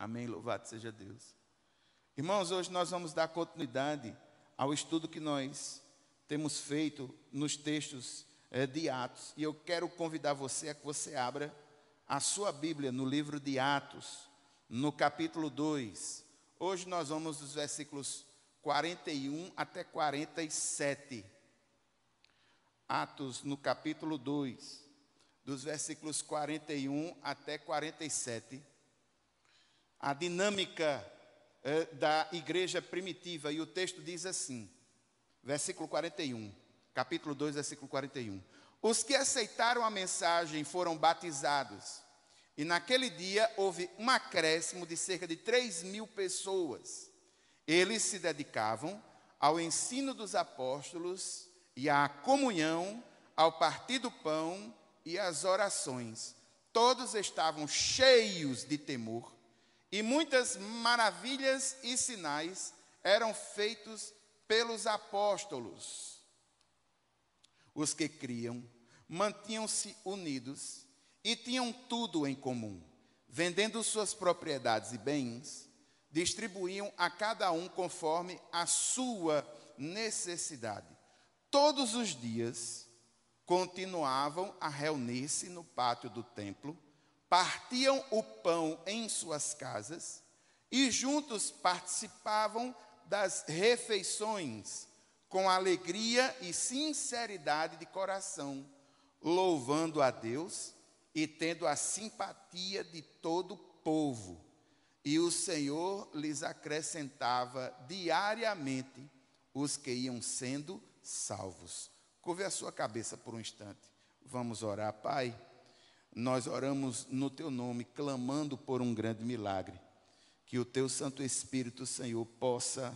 Amém, louvado seja Deus. Irmãos, hoje nós vamos dar continuidade ao estudo que nós temos feito nos textos de Atos. E eu quero convidar você a que você abra a sua Bíblia no livro de Atos, no capítulo 2. Hoje nós vamos dos versículos 41 até 47. Atos, no capítulo 2, dos versículos 41 até 47. A dinâmica da igreja primitiva, e o texto diz assim, versículo 41, capítulo 2, versículo 41. Os que aceitaram a mensagem foram batizados, e naquele dia houve um acréscimo de cerca de 3.000 pessoas. Eles se dedicavam ao ensino dos apóstolos e à comunhão, ao partir do pão e às orações. Todos estavam cheios de temor, e muitas maravilhas e sinais eram feitos pelos apóstolos. Os que criam mantinham-se unidos e tinham tudo em comum. Vendendo suas propriedades e bens, distribuíam a cada um conforme a sua necessidade. Todos os dias continuavam a reunir-se no pátio do templo, partiam o pão em suas casas e juntos participavam das refeições com alegria e sinceridade de coração, louvando a Deus e tendo a simpatia de todo o povo. E o Senhor lhes acrescentava diariamente os que iam sendo salvos. Curve a sua cabeça por um instante. Vamos orar. Pai, nós oramos no Teu nome, clamando por um grande milagre. Que o Teu Santo Espírito, Senhor, possa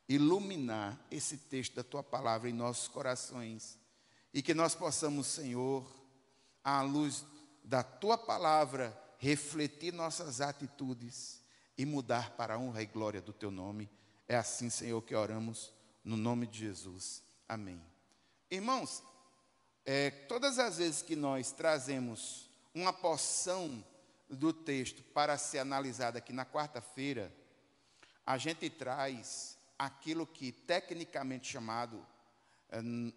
iluminar esse texto da Tua palavra em nossos corações. E que nós possamos, Senhor, à luz da Tua palavra, refletir nossas atitudes e mudar para a honra e glória do Teu nome. É assim, Senhor, que oramos, no nome de Jesus. Amém. Irmãos, todas as vezes que nós trazemos uma porção do texto para ser analisada aqui na quarta-feira, a gente traz aquilo que tecnicamente chamado,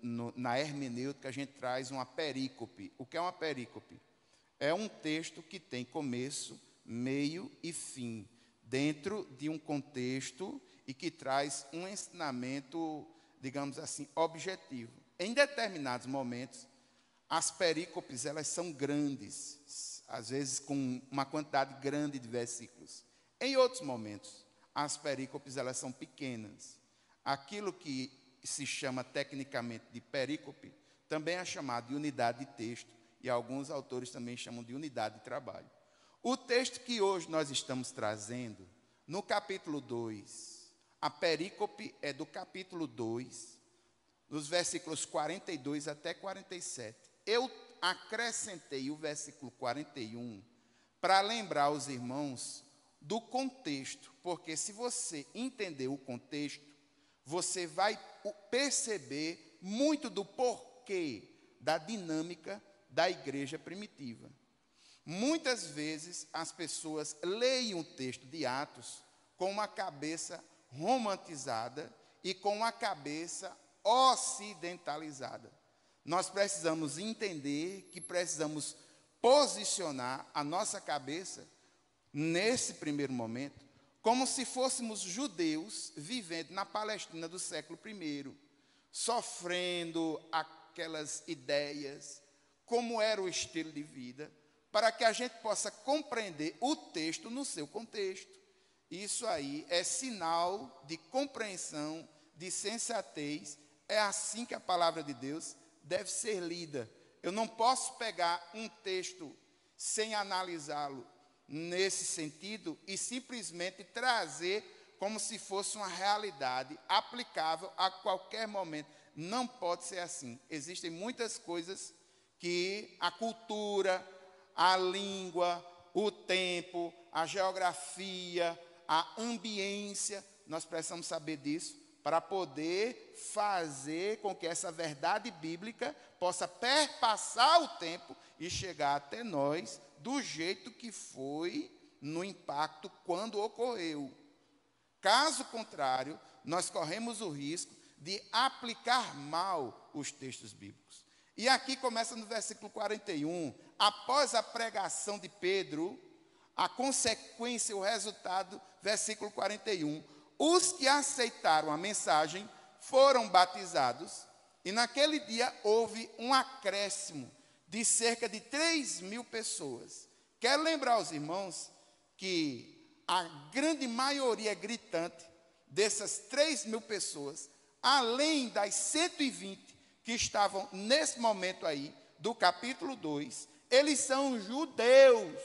na hermenêutica, a gente traz uma perícope. O que é uma perícope? É um texto que tem começo, meio e fim, dentro de um contexto e que traz um ensinamento, digamos assim, objetivo. Em determinados momentos, as perícopes, elas são grandes, às vezes com uma quantidade grande de versículos. Em outros momentos, as perícopes, elas são pequenas. Aquilo que se chama tecnicamente de perícope, também é chamado de unidade de texto, e alguns autores também chamam de unidade de trabalho. O texto que hoje nós estamos trazendo, no capítulo 2, a perícope é do capítulo 2, dos versículos 42 até 47. Eu acrescentei o versículo 41 para lembrar os irmãos do contexto, porque se você entender o contexto, você vai perceber muito do porquê da dinâmica da igreja primitiva. Muitas vezes as pessoas leem o texto de Atos com uma cabeça romantizada e com uma cabeça ocidentalizada. Nós precisamos entender que precisamos posicionar a nossa cabeça, nesse primeiro momento, como se fôssemos judeus vivendo na Palestina do século I, sofrendo aquelas ideias, como era o estilo de vida, para que a gente possa compreender o texto no seu contexto. Isso aí é sinal de compreensão, de sensatez. É assim que a palavra de Deus deve ser lida. Eu não posso pegar um texto sem analisá-lo nesse sentido e simplesmente trazer como se fosse uma realidade aplicável a qualquer momento. Não pode ser assim. Existem muitas coisas que a cultura, a língua, o tempo, a geografia, a ambiência, nós precisamos saber disso para poder fazer com que essa verdade bíblica possa perpassar o tempo e chegar até nós do jeito que foi no impacto quando ocorreu. Caso contrário, nós corremos o risco de aplicar mal os textos bíblicos. E aqui começa no versículo 41, após a pregação de Pedro, a consequência, o resultado, versículo 41. Os que aceitaram a mensagem foram batizados, e naquele dia houve um acréscimo de cerca de 3.000 pessoas. Quero lembrar aos irmãos que a grande maioria gritante dessas 3.000 pessoas, além das 120 que estavam nesse momento aí, do capítulo 2, eles são judeus.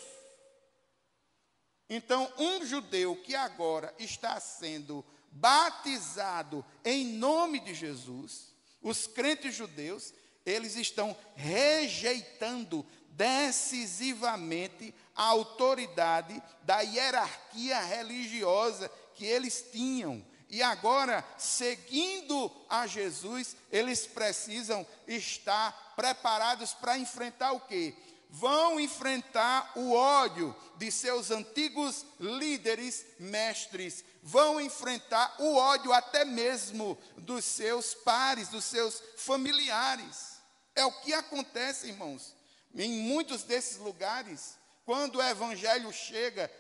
Então, um judeu que agora está sendo batizado em nome de Jesus, os crentes judeus, eles estão rejeitando decisivamente a autoridade da hierarquia religiosa que eles tinham. E agora, seguindo a Jesus, eles precisam estar preparados para enfrentar o quê? Vão enfrentar o ódio de seus antigos líderes, mestres. Vão enfrentar o ódio até mesmo dos seus pares, dos seus familiares. É o que acontece, irmãos, em muitos desses lugares, quando o evangelho chega,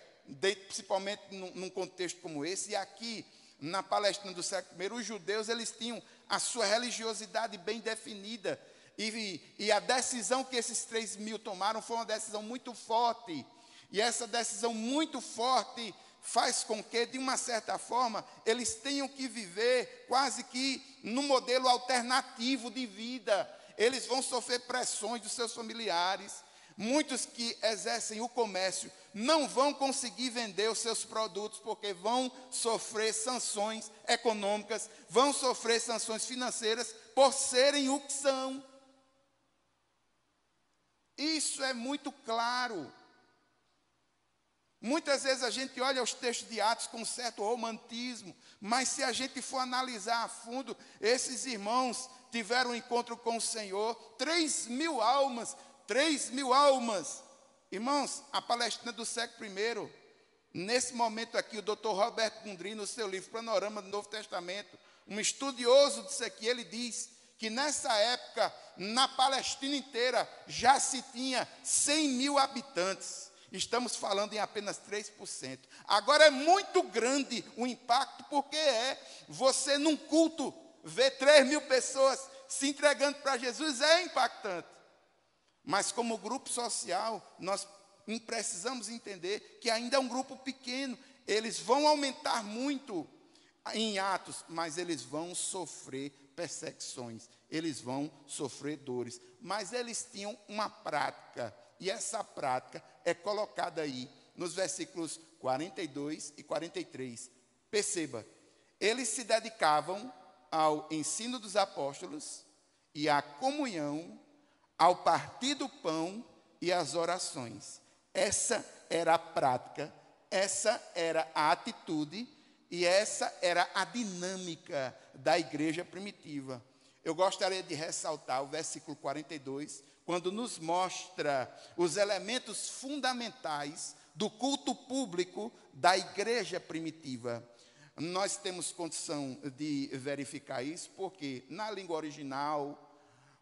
principalmente num contexto como esse, e aqui na Palestina do século I, os judeus eles tinham a sua religiosidade bem definida, e a decisão que esses 3.000 tomaram foi uma decisão muito forte, e essa decisão muito forte faz com que, de uma certa forma, eles tenham que viver quase que num modelo alternativo de vida. Eles vão sofrer pressões dos seus familiares. Muitos que exercem o comércio não vão conseguir vender os seus produtos porque vão sofrer sanções econômicas, vão sofrer sanções financeiras por serem o que são. Isso é muito claro. Muitas vezes a gente olha os textos de Atos com um certo romantismo, mas se a gente for analisar a fundo, esses irmãos tiveram um encontro com o Senhor, 3.000 almas, 3.000 almas. Irmãos, a Palestina do século I, nesse momento aqui, o Dr. Roberto Gundry, no seu livro Panorama do Novo Testamento, um estudioso disso aqui, ele diz que nessa época, na Palestina inteira, já se tinha 100.000 habitantes. Estamos falando em apenas 3%. Agora é muito grande o impacto, porque você num culto, ver 3.000 pessoas se entregando para Jesus é impactante. Mas como grupo social, nós precisamos entender que ainda é um grupo pequeno. Eles vão aumentar muito em Atos, mas eles vão sofrer perseguições, eles vão sofrer dores. Mas eles tinham uma prática, e essa prática é colocada aí nos versículos 42 e 43. Perceba, eles se dedicavam ao ensino dos apóstolos e à comunhão, ao partir do pão e às orações. Essa era a prática, essa era a atitude e essa era a dinâmica da igreja primitiva. Eu gostaria de ressaltar o versículo 42, quando nos mostra os elementos fundamentais do culto público da igreja primitiva. Nós temos condição de verificar isso, porque na língua original,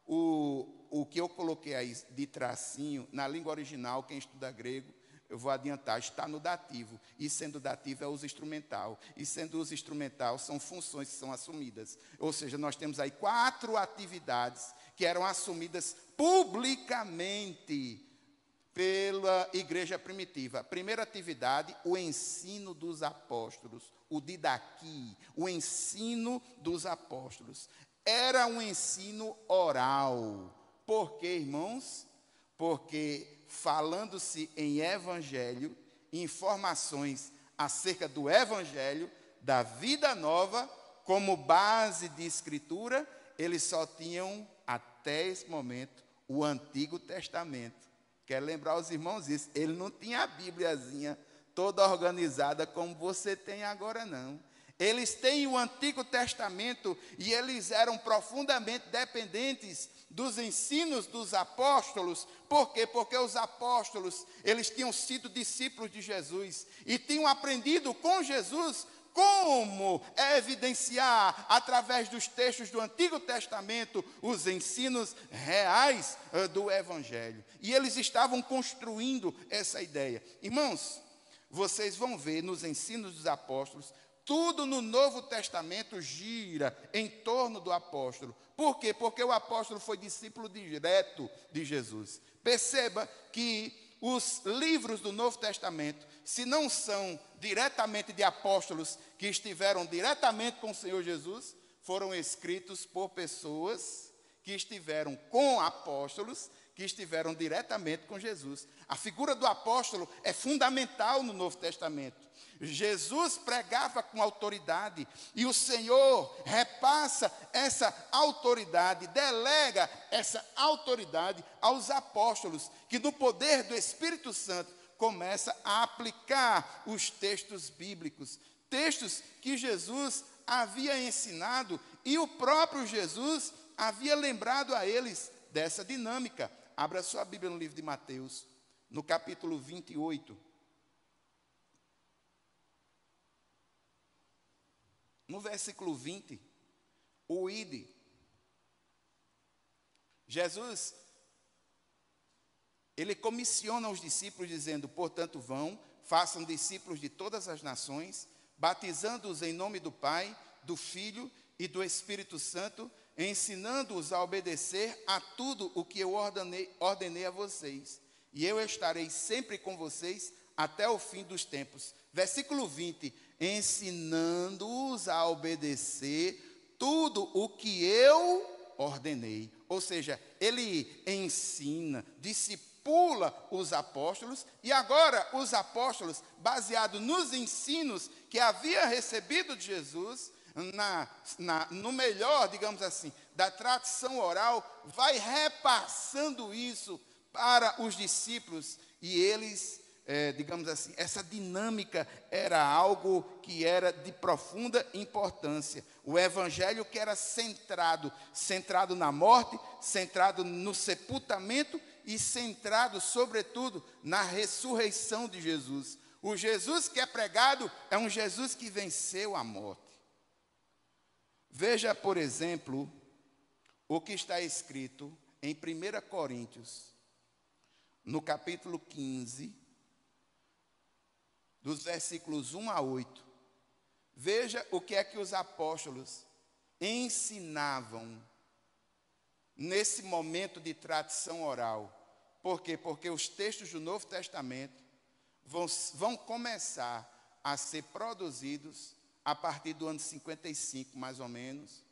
o que eu coloquei aí de tracinho, na língua original, quem estuda grego, eu vou adiantar, está no dativo. E sendo dativo é uso instrumental. E sendo uso instrumental, são funções que são assumidas. Ou seja, nós temos aí 4 atividades que eram assumidas publicamente pela igreja primitiva. A primeira atividade, o ensino dos apóstolos, o didaqui, o ensino dos apóstolos. Era um ensino oral. Por quê, irmãos? Porque falando-se em evangelho, informações acerca do evangelho, da vida nova, como base de escritura, eles só tinham, até esse momento, o Antigo Testamento. Quero lembrar os irmãos isso, ele não tinha a Bíbliazinha toda organizada como você tem agora, não. Eles têm o Antigo Testamento e eles eram profundamente dependentes dos ensinos dos apóstolos. Por quê? Porque os apóstolos, eles tinham sido discípulos de Jesus e tinham aprendido com Jesus como evidenciar, através dos textos do Antigo Testamento, os ensinos reais do Evangelho. E eles estavam construindo essa ideia. Irmãos, vocês vão ver nos ensinos dos apóstolos, tudo no Novo Testamento gira em torno do apóstolo. Por quê? Porque o apóstolo foi discípulo direto de Jesus. Perceba que os livros do Novo Testamento, se não são diretamente de apóstolos que estiveram diretamente com o Senhor Jesus, foram escritos por pessoas que estiveram com apóstolos, que estiveram diretamente com Jesus. A figura do apóstolo é fundamental no Novo Testamento. Jesus pregava com autoridade e o Senhor repassa essa autoridade, delega essa autoridade aos apóstolos, que no poder do Espírito Santo começa a aplicar os textos bíblicos, textos que Jesus havia ensinado e o próprio Jesus havia lembrado a eles dessa dinâmica. Abra sua Bíblia no livro de Mateus, no capítulo 28. No versículo 20, o ide. Jesus, ele comissiona os discípulos dizendo: portanto vão, façam discípulos de todas as nações, batizando-os em nome do Pai, do Filho e do Espírito Santo, ensinando-os a obedecer a tudo o que eu ordenei a vocês. E eu estarei sempre com vocês até o fim dos tempos. Versículo 20, ensinando-os a obedecer tudo o que eu ordenei. Ou seja, ele ensina, discipula os apóstolos, e agora os apóstolos, baseados nos ensinos que havia recebido de Jesus, no melhor, digamos assim, da tradição oral, vai repassando isso para os discípulos, e eles, digamos assim, essa dinâmica era algo que era de profunda importância. O evangelho que era centrado na morte, centrado no sepultamento e centrado, sobretudo, na ressurreição de Jesus. O Jesus que é pregado é um Jesus que venceu a morte. Veja, por exemplo, o que está escrito em 1 Coríntios, no capítulo 15, dos versículos 1 a 8. Veja o que é que os apóstolos ensinavam nesse momento de tradição oral. Por quê? Porque os textos do Novo Testamento vão começar a ser produzidos a partir do ano 55, mais ou menos.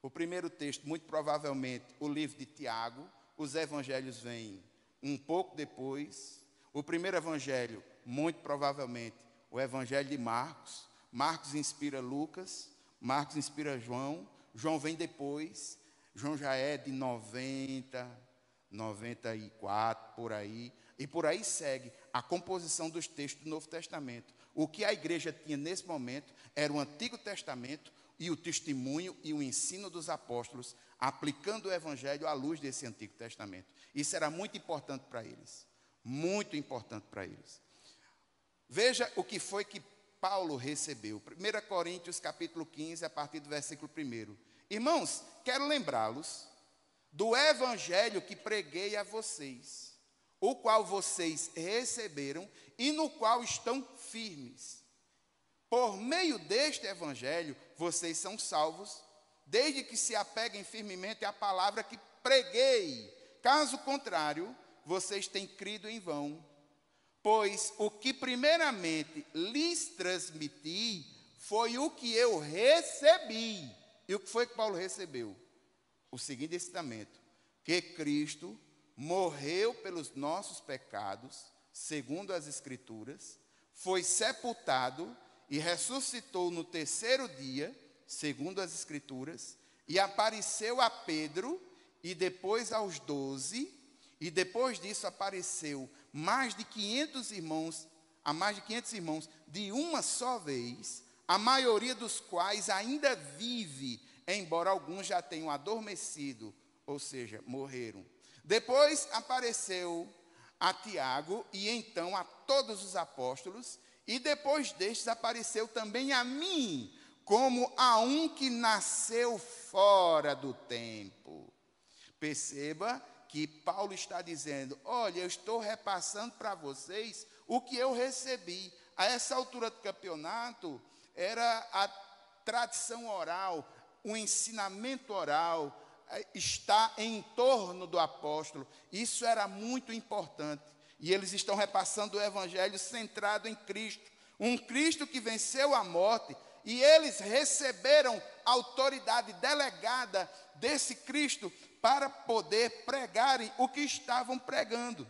O primeiro texto, muito provavelmente, o livro de Tiago. Os evangelhos vêm um pouco depois. O primeiro evangelho, muito provavelmente, o evangelho de Marcos. Marcos inspira Lucas, Marcos inspira João. João vem depois. João já é de 90, 94, por aí. E por aí segue a composição dos textos do Novo Testamento. O que a igreja tinha nesse momento era o Antigo Testamento e o testemunho e o ensino dos apóstolos, aplicando o evangelho à luz desse Antigo Testamento. Isso era muito importante para eles. Muito importante para eles. Veja o que foi que Paulo recebeu. 1 Coríntios capítulo 15, a partir do versículo 1. Irmãos, quero lembrá-los do evangelho que preguei a vocês, o qual vocês receberam e no qual estão firmes. Por meio deste evangelho, vocês são salvos, desde que se apeguem firmemente à palavra que preguei. Caso contrário, vocês têm crido em vão. Pois o que primeiramente lhes transmiti foi o que eu recebi. E o que foi que Paulo recebeu? O seguinte ensinamento: que Cristo morreu pelos nossos pecados, segundo as Escrituras, foi sepultado e ressuscitou no terceiro dia, segundo as Escrituras, e apareceu a Pedro e depois aos 12, e depois disso apareceu mais de 500 irmãos, a mais de 500 irmãos de uma só vez, a maioria dos quais ainda vive, embora alguns já tenham adormecido ou seja, morreram. Depois apareceu a Tiago e então a todos os apóstolos, e depois destes apareceu também a mim, como a um que nasceu fora do tempo. Perceba que Paulo está dizendo: olha, eu estou repassando para vocês o que eu recebi. A essa altura do campeonato, era a tradição oral, o ensinamento oral, está em torno do apóstolo. Isso era muito importante. E eles estão repassando o evangelho centrado em Cristo. Um Cristo que venceu a morte. E eles receberam autoridade delegada desse Cristo para poder pregarem o que estavam pregando.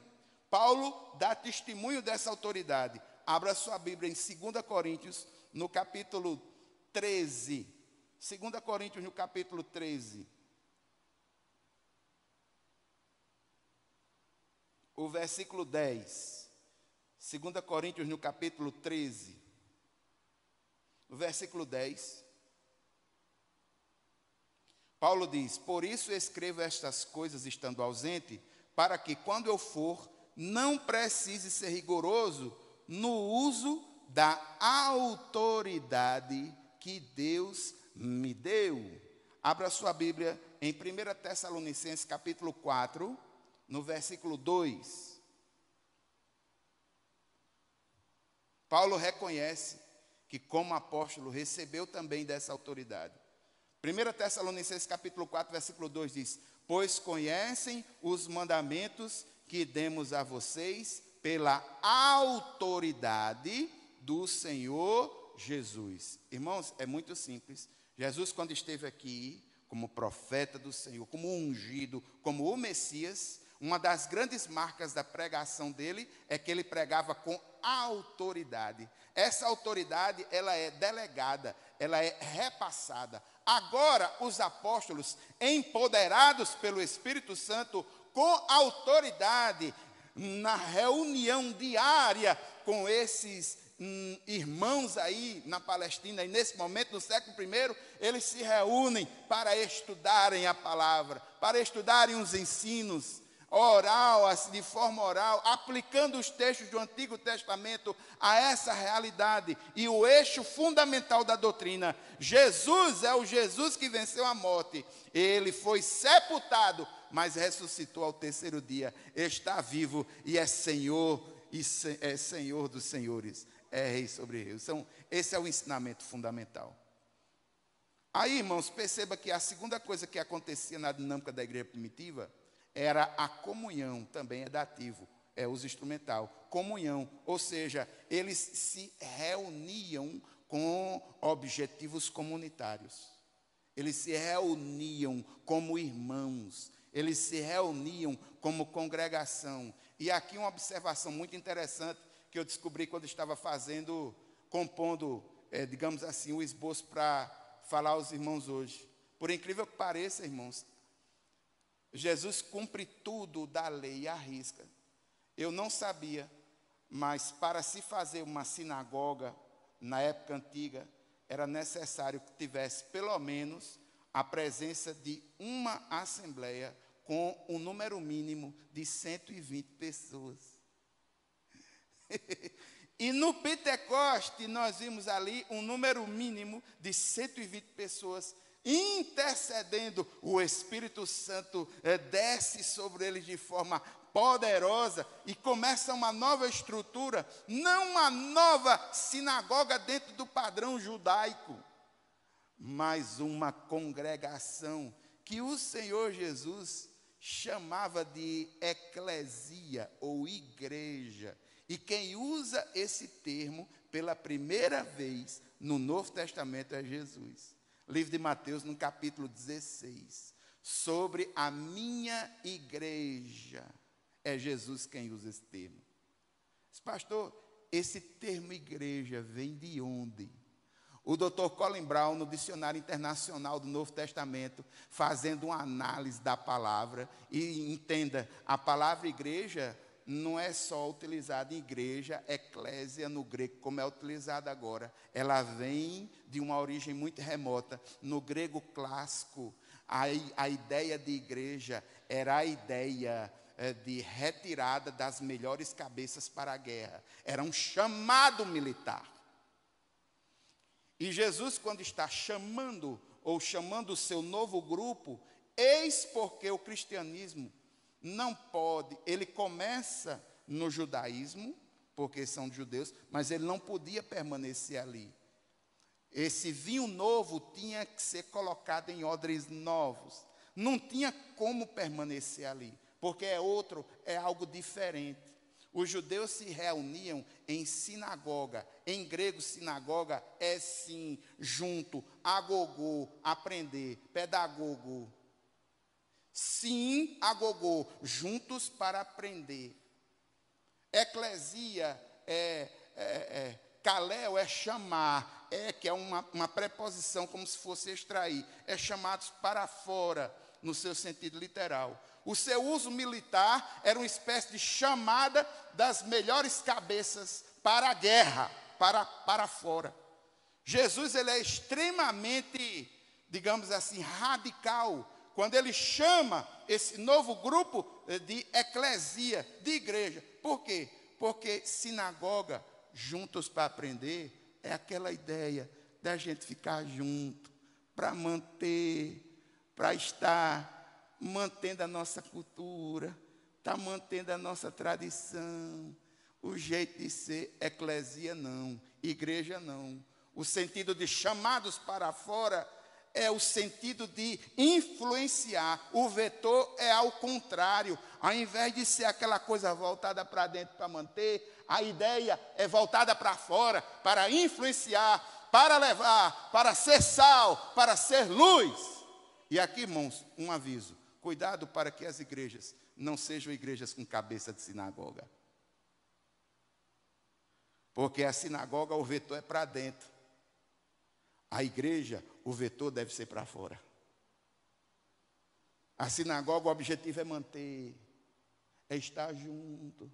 Paulo dá testemunho dessa autoridade. Abra sua Bíblia em 2 Coríntios, no capítulo 13. 2 Coríntios, no capítulo 13. O versículo 10. 2 Coríntios, no capítulo 13. O versículo 10. Paulo diz: por isso escrevo estas coisas estando ausente, para que quando eu for, não precise ser rigoroso no uso da autoridade que Deus me deu. Abra sua Bíblia em 1 Tessalonicenses capítulo 4, no versículo 2. Paulo reconhece que como apóstolo recebeu também dessa autoridade. 1 Tessalonicenses capítulo 4, versículo 2 diz: pois conhecem os mandamentos que demos a vocês pela autoridade do Senhor Jesus. Irmãos, é muito simples. Jesus, quando esteve aqui como profeta do Senhor, como ungido, como o Messias, uma das grandes marcas da pregação dele é que ele pregava com autoridade. Essa autoridade, ela é delegada, ela é repassada. Agora, os apóstolos, empoderados pelo Espírito Santo, com autoridade, na reunião diária com esses irmãos aí na Palestina, e nesse momento, no século I, eles se reúnem para estudarem a palavra, para estudarem os ensinos, oral, assim, de forma oral, aplicando os textos do Antigo Testamento a essa realidade. E o eixo fundamental da doutrina: Jesus é o Jesus que venceu a morte. Ele foi sepultado, mas ressuscitou ao terceiro dia, está vivo e é Senhor, é Senhor dos senhores, é Rei sobre reis. Então, esse é o ensinamento fundamental. Aí, irmãos, perceba que a segunda coisa que acontecia na dinâmica da igreja primitiva era a comunhão, também é dativo, é uso instrumental, comunhão, ou seja, eles se reuniam com objetivos comunitários, eles se reuniam como irmãos, eles se reuniam como congregação. E aqui uma observação muito interessante que eu descobri quando estava compondo, digamos assim, o esboço para falar aos irmãos hoje. Por incrível que pareça, irmãos, Jesus cumpre tudo da lei à risca. Eu não sabia, mas para se fazer uma sinagoga, na época antiga, era necessário que tivesse pelo menos a presença de uma assembleia com um número mínimo de 120 pessoas. E no Pentecoste nós vimos ali um número mínimo de 120 pessoas intercedendo. O Espírito Santo desce sobre eles de forma poderosa e começa uma nova estrutura, não uma nova sinagoga dentro do padrão judaico, mas uma congregação que o Senhor Jesus chamava de eclesia ou igreja. E quem usa esse termo pela primeira vez no Novo Testamento é Jesus. Livro de Mateus, no capítulo 16, sobre a minha igreja. É Jesus quem usa esse termo. Pastor, esse termo igreja vem de onde? O Dr. Colin Brown, no Dicionário Internacional do Novo Testamento, fazendo uma análise da palavra, e entenda, a palavra igreja não é só utilizada em igreja, eclésia no grego, como é utilizada agora. Ela vem de uma origem muito remota. No grego clássico, a ideia de igreja era a ideia de retirada das melhores cabeças para a guerra. Era um chamado militar. E Jesus, quando está chamando o seu novo grupo, eis porque o cristianismo não pode, ele começa no judaísmo, porque são judeus, mas ele não podia permanecer ali. Esse vinho novo tinha que ser colocado em odres novos. Não tinha como permanecer ali, porque é algo diferente. Os judeus se reuniam em sinagoga. Em grego, sinagoga é sim, junto, agogô, aprender, pedagogo. Sim, agogô, juntos para aprender. Eclesia kaleo é chamar, que é uma preposição como se fosse extrair. É chamados para fora, no seu sentido literal. O seu uso militar era uma espécie de chamada das melhores cabeças para a guerra, para fora. Jesus, ele é extremamente, digamos assim, radical, quando ele chama esse novo grupo de eclesia, de igreja. Por quê? Porque sinagoga, juntos para aprender, é aquela ideia da gente ficar junto, para manter, para estar mantendo a nossa cultura, está mantendo a nossa tradição, o jeito de ser. Eclesia não, igreja não. O sentido de chamados para fora é o sentido de influenciar. O vetor é ao contrário. Ao invés de ser aquela coisa voltada para dentro para manter, a ideia é voltada para fora, para influenciar, para levar, para ser sal, para ser luz. E aqui, irmãos, um aviso. Cuidado para que as igrejas não sejam igrejas com cabeça de sinagoga. Porque a sinagoga, o vetor é para dentro. A igreja, o vetor deve ser para fora. A sinagoga, o objetivo é manter, é estar junto,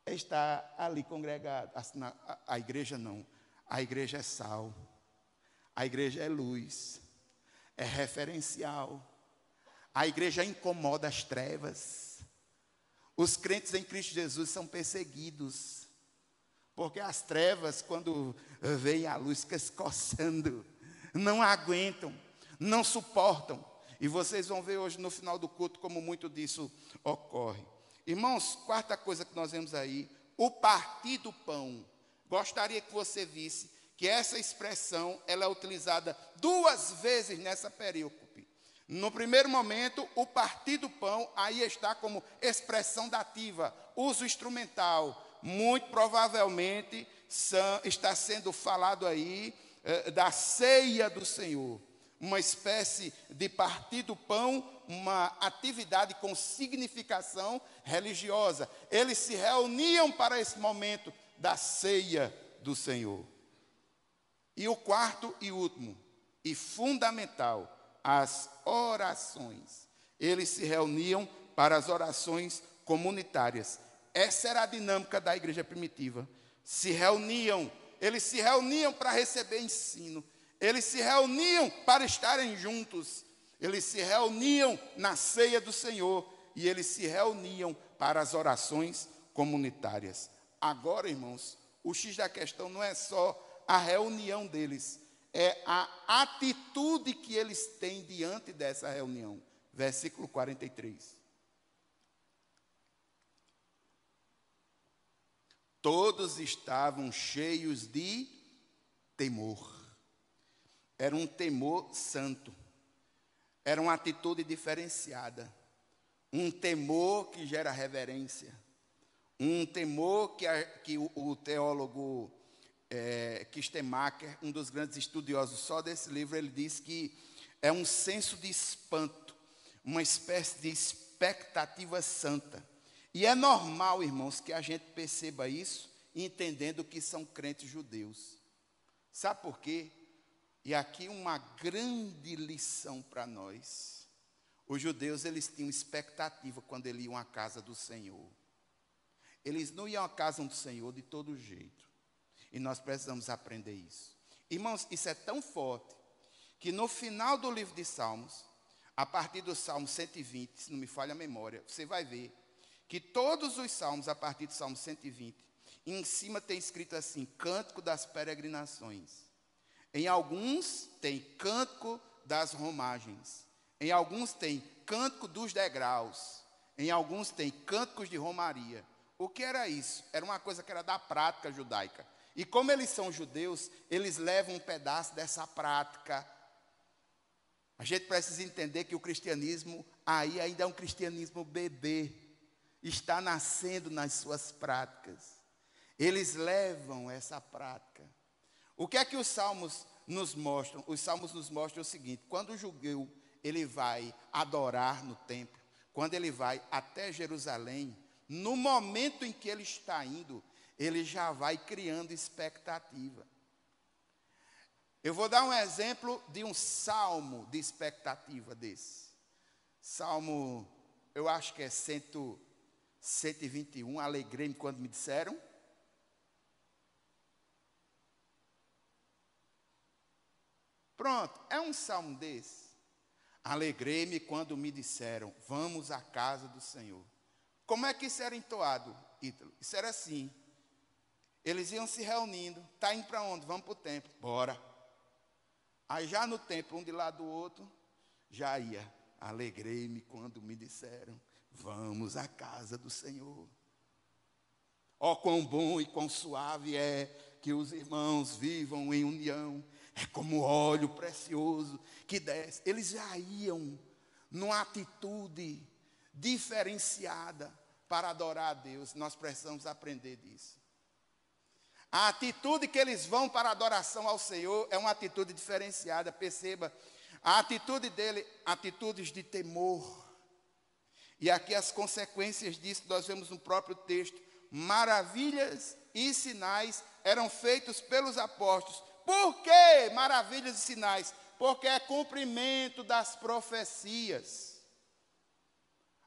é estar ali congregado. A igreja não. A igreja é sal. A igreja é luz. É referencial. A igreja incomoda as trevas. Os crentes em Cristo Jesus são perseguidos. Porque as trevas, quando vem a luz, ficam se coçando. Não aguentam, não suportam. E vocês vão ver hoje no final do culto como muito disso ocorre. Irmãos, quarta coisa que nós vemos aí, o partir do pão. Gostaria que você visse que essa expressão ela é utilizada 2 vezes nessa perícope. No primeiro momento, o partir do pão, aí está como expressão dativa, uso instrumental. Muito provavelmente está sendo falado aí da ceia do Senhor. Uma espécie de partir do pão, uma atividade com significação religiosa. Eles se reuniam para esse momento da ceia do Senhor. E o quarto e último, e fundamental, as orações. Eles se reuniam para as orações comunitárias. Essa era a dinâmica da igreja primitiva. Eles se reuniam para receber ensino. Eles se reuniam para estarem juntos. Eles se reuniam na ceia do Senhor. E eles se reuniam para as orações comunitárias. Agora, irmãos, o X da questão não é só a reunião deles, é a atitude que eles têm diante dessa reunião. Versículo 43. Todos estavam cheios de temor. Era um temor santo. Era uma atitude diferenciada. Um temor que gera reverência. Um temor que o teólogo Kistemaker, um dos grandes estudiosos só desse livro, ele diz que é um senso de espanto, uma espécie de expectativa santa. E é normal, irmãos, que a gente perceba isso, entendendo que são crentes judeus. Sabe por quê? E aqui uma grande lição para nós. Os judeus, eles tinham expectativa quando eles iam à casa do Senhor. Eles não iam à casa do Senhor de todo jeito. E nós precisamos aprender isso. Irmãos, isso é tão forte que no final do livro de Salmos, a partir do Salmo 120, se não me falha a memória, você vai ver que todos os salmos, a partir do Salmo 120, em cima tem escrito assim, Cântico das Peregrinações. Em alguns tem Cântico das Romagens. Em alguns tem Cântico dos Degraus. Em alguns tem Cânticos de Romaria. O que era isso? Era uma coisa que era da prática judaica. E como eles são judeus, eles levam um pedaço dessa prática. A gente precisa entender que o cristianismo aí ainda é um cristianismo bebê. Está nascendo nas suas práticas. Eles levam essa prática. O que é que os salmos nos mostram? Os salmos nos mostram o seguinte: quando o judeu ele vai adorar no templo, quando ele vai até Jerusalém, no momento em que ele está indo, ele já vai criando expectativa. Eu vou dar um exemplo de um salmo de expectativa desse. Salmo, eu acho que é 121, alegrei-me quando me disseram. Pronto, é um salmo desse. Alegrei-me quando me disseram, vamos à casa do Senhor. Como é que isso era entoado, Ítalo? Isso era assim. Eles iam se reunindo. Está indo para onde? Vamos para o templo. Bora. Aí já no templo, um de lado do outro, já ia. Alegrei-me quando me disseram, vamos à casa do Senhor. Ó, quão bom e quão suave é que os irmãos vivam em união. É como óleo precioso que desce. Eles já iam numa atitude diferenciada para adorar a Deus. Nós precisamos aprender disso. A atitude que eles vão para a adoração ao Senhor é uma atitude diferenciada. Perceba, a atitude dele, atitudes de temor. E aqui as consequências disso nós vemos no próprio texto. Maravilhas e sinais eram feitos pelos apóstolos. Por que maravilhas e sinais? Porque é cumprimento das profecias.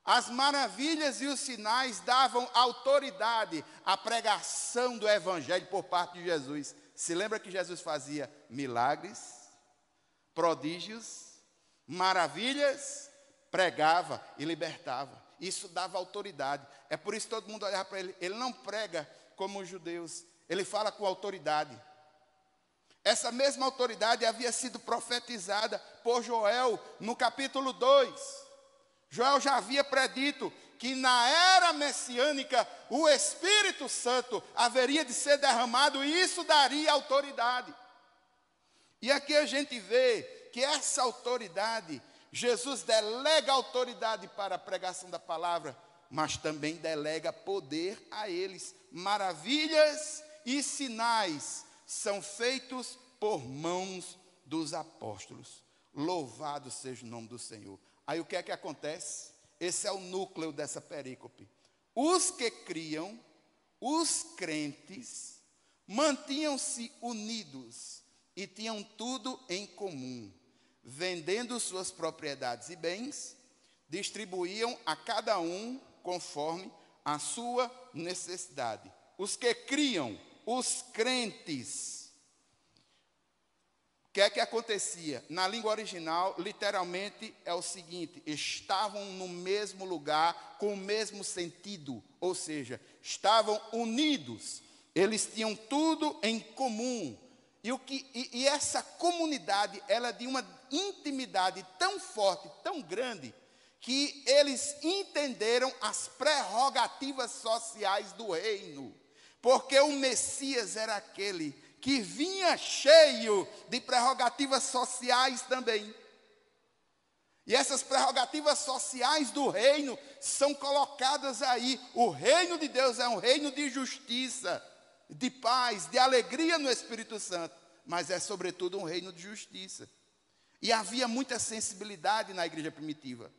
As maravilhas e os sinais davam autoridade à pregação do evangelho por parte de Jesus. Se lembra que Jesus fazia milagres, prodígios, maravilhas, pregava e libertava. Isso dava autoridade. É por isso que todo mundo olhava para ele. Ele não prega como os judeus, ele fala com autoridade. Essa mesma autoridade havia sido profetizada por Joel no capítulo 2. Joel já havia predito que na era messiânica o Espírito Santo haveria de ser derramado e isso daria autoridade. E aqui a gente vê que essa autoridade, Jesus delega autoridade para a pregação da palavra, mas também delega poder a eles. Maravilhas e sinais são feitos por mãos dos apóstolos. Louvado seja o nome do Senhor. Aí o que é que acontece? Esse é o núcleo dessa perícope. Os que criam, os crentes, mantinham-se unidos e tinham tudo em comum. Vendendo suas propriedades e bens, distribuíam a cada um conforme a sua necessidade. Os que criam, os crentes. O que é que acontecia? Na língua original, literalmente é o seguinte: estavam no mesmo lugar, com o mesmo sentido, ou seja, estavam unidos, eles tinham tudo em comum. E essa comunidade, ela é de uma intimidade tão forte, tão grande, que eles entenderam as prerrogativas sociais do reino, porque o Messias era aquele que vinha cheio de prerrogativas sociais também. E essas prerrogativas sociais do reino são colocadas aí. O reino de Deus é um reino de justiça, de paz, de alegria no Espírito Santo, mas é sobretudo um reino de justiça. E havia muita sensibilidade na igreja primitiva.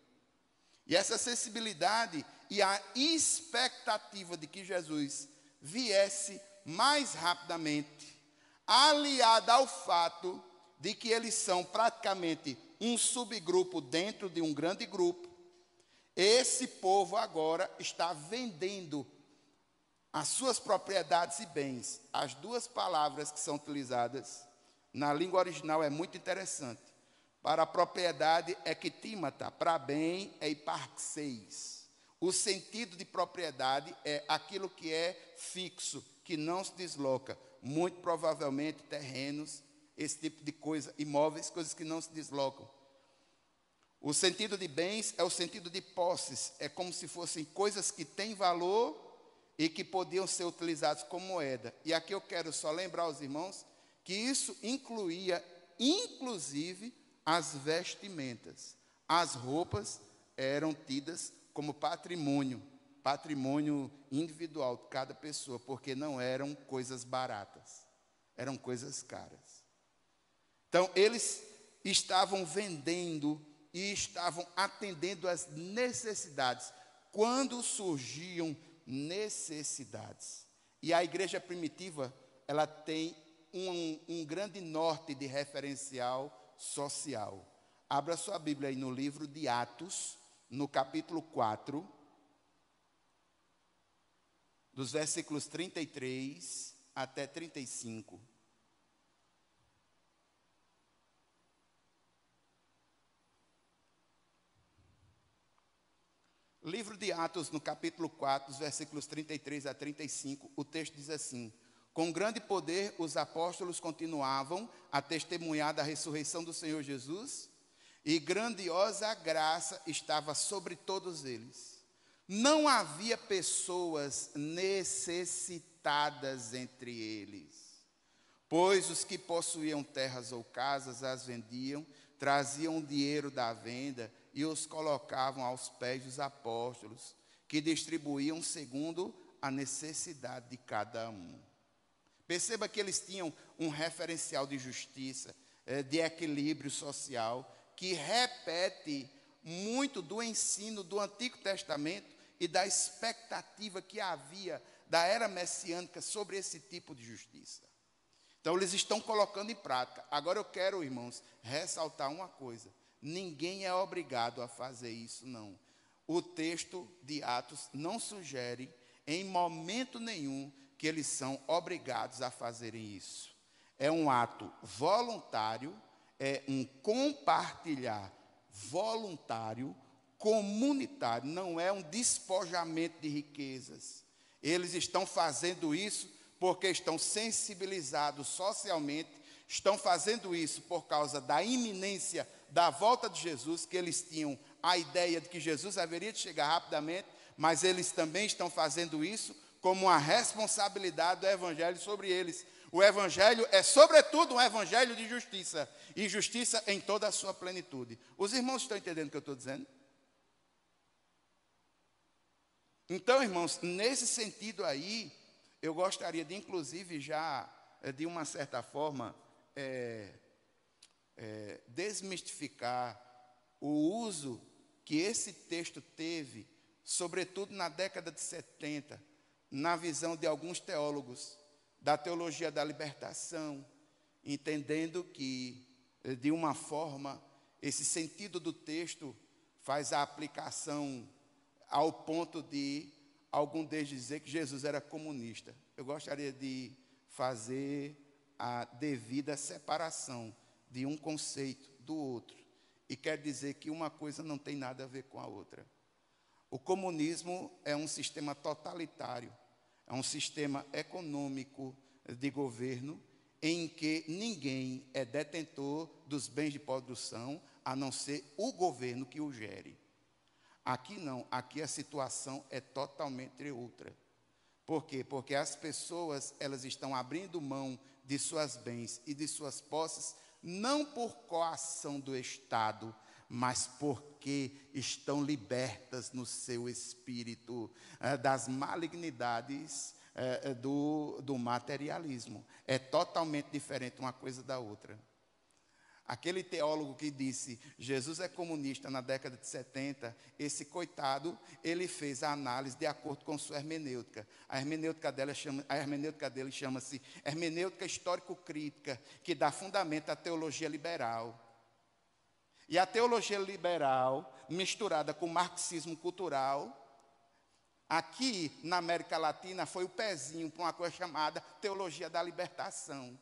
E essa sensibilidade e a expectativa de que Jesus viesse mais rapidamente, aliada ao fato de que eles são praticamente um subgrupo dentro de um grande grupo, esse povo agora está vendendo as suas propriedades e bens. As duas palavras que são utilizadas na língua original é muito interessante. Para a propriedade é quitímata, para bem é hiparxeis. O sentido de propriedade é aquilo que é fixo, que não se desloca. Muito provavelmente terrenos, esse tipo de coisa, imóveis, coisas que não se deslocam. O sentido de bens é o sentido de posses, é como se fossem coisas que têm valor e que podiam ser utilizados como moeda. E aqui eu quero só lembrar aos irmãos que isso incluía, inclusive, as vestimentas. As roupas eram tidas como patrimônio individual de cada pessoa, porque não eram coisas baratas, eram coisas caras. Então, eles estavam vendendo e estavam atendendo às necessidades, quando surgiam necessidades. E a igreja primitiva, ela tem um grande norte de referencial social. Abra sua Bíblia aí no livro de Atos, no capítulo 4, dos versículos 33 até 35. Livro de Atos, no capítulo 4, dos versículos 33 a 35, o texto diz assim: com grande poder os apóstolos continuavam a testemunhar da ressurreição do Senhor Jesus, e grandiosa graça estava sobre todos eles. Não havia pessoas necessitadas entre eles, pois os que possuíam terras ou casas as vendiam, traziam o dinheiro da venda e os colocavam aos pés dos apóstolos, que distribuíam segundo a necessidade de cada um. Perceba que eles tinham um referencial de justiça, de equilíbrio social, que repete muito do ensino do Antigo Testamento e da expectativa que havia da era messiânica sobre esse tipo de justiça. Então, eles estão colocando em prática. Agora, eu quero, irmãos, ressaltar uma coisa. Ninguém é obrigado a fazer isso, não. O texto de Atos não sugere, em momento nenhum, que eles são obrigados a fazerem isso. É um ato voluntário, é um compartilhar voluntário, comunitário, não é um despojamento de riquezas. Eles estão fazendo isso porque estão sensibilizados socialmente, estão fazendo isso por causa da iminência da volta de Jesus, que eles tinham a ideia de que Jesus haveria de chegar rapidamente, mas eles também estão fazendo isso como uma responsabilidade do Evangelho sobre eles. O Evangelho é, sobretudo, um Evangelho de justiça, e justiça em toda a sua plenitude. Os irmãos estão entendendo o que eu estou dizendo? Então, irmãos, nesse sentido aí, eu gostaria de, inclusive, já, de uma certa forma, desmistificar o uso que esse texto teve, sobretudo na década de 70, na visão de alguns teólogos da teologia da libertação, entendendo que, de uma forma, esse sentido do texto faz a aplicação ao ponto de algum deles dizer que Jesus era comunista. Eu gostaria de fazer a devida separação de um conceito do outro. E quer dizer que uma coisa não tem nada a ver com a outra. O comunismo é um sistema totalitário, é um sistema econômico de governo em que ninguém é detentor dos bens de produção, a não ser o governo que o gere. Aqui não, aqui a situação é totalmente outra. Por quê? Porque as pessoas, elas estão abrindo mão de suas bens e de suas posses, não por coação do Estado, mas porque estão libertas no seu espírito das malignidades do materialismo. É totalmente diferente uma coisa da outra. Aquele teólogo que disse Jesus é comunista na década de 70, esse coitado, ele fez a análise de acordo com sua hermenêutica. A hermenêutica dele chama-se hermenêutica histórico-crítica, que dá fundamento à teologia liberal. E a teologia liberal, misturada com o marxismo cultural, aqui na América Latina foi o pezinho para uma coisa chamada teologia da libertação.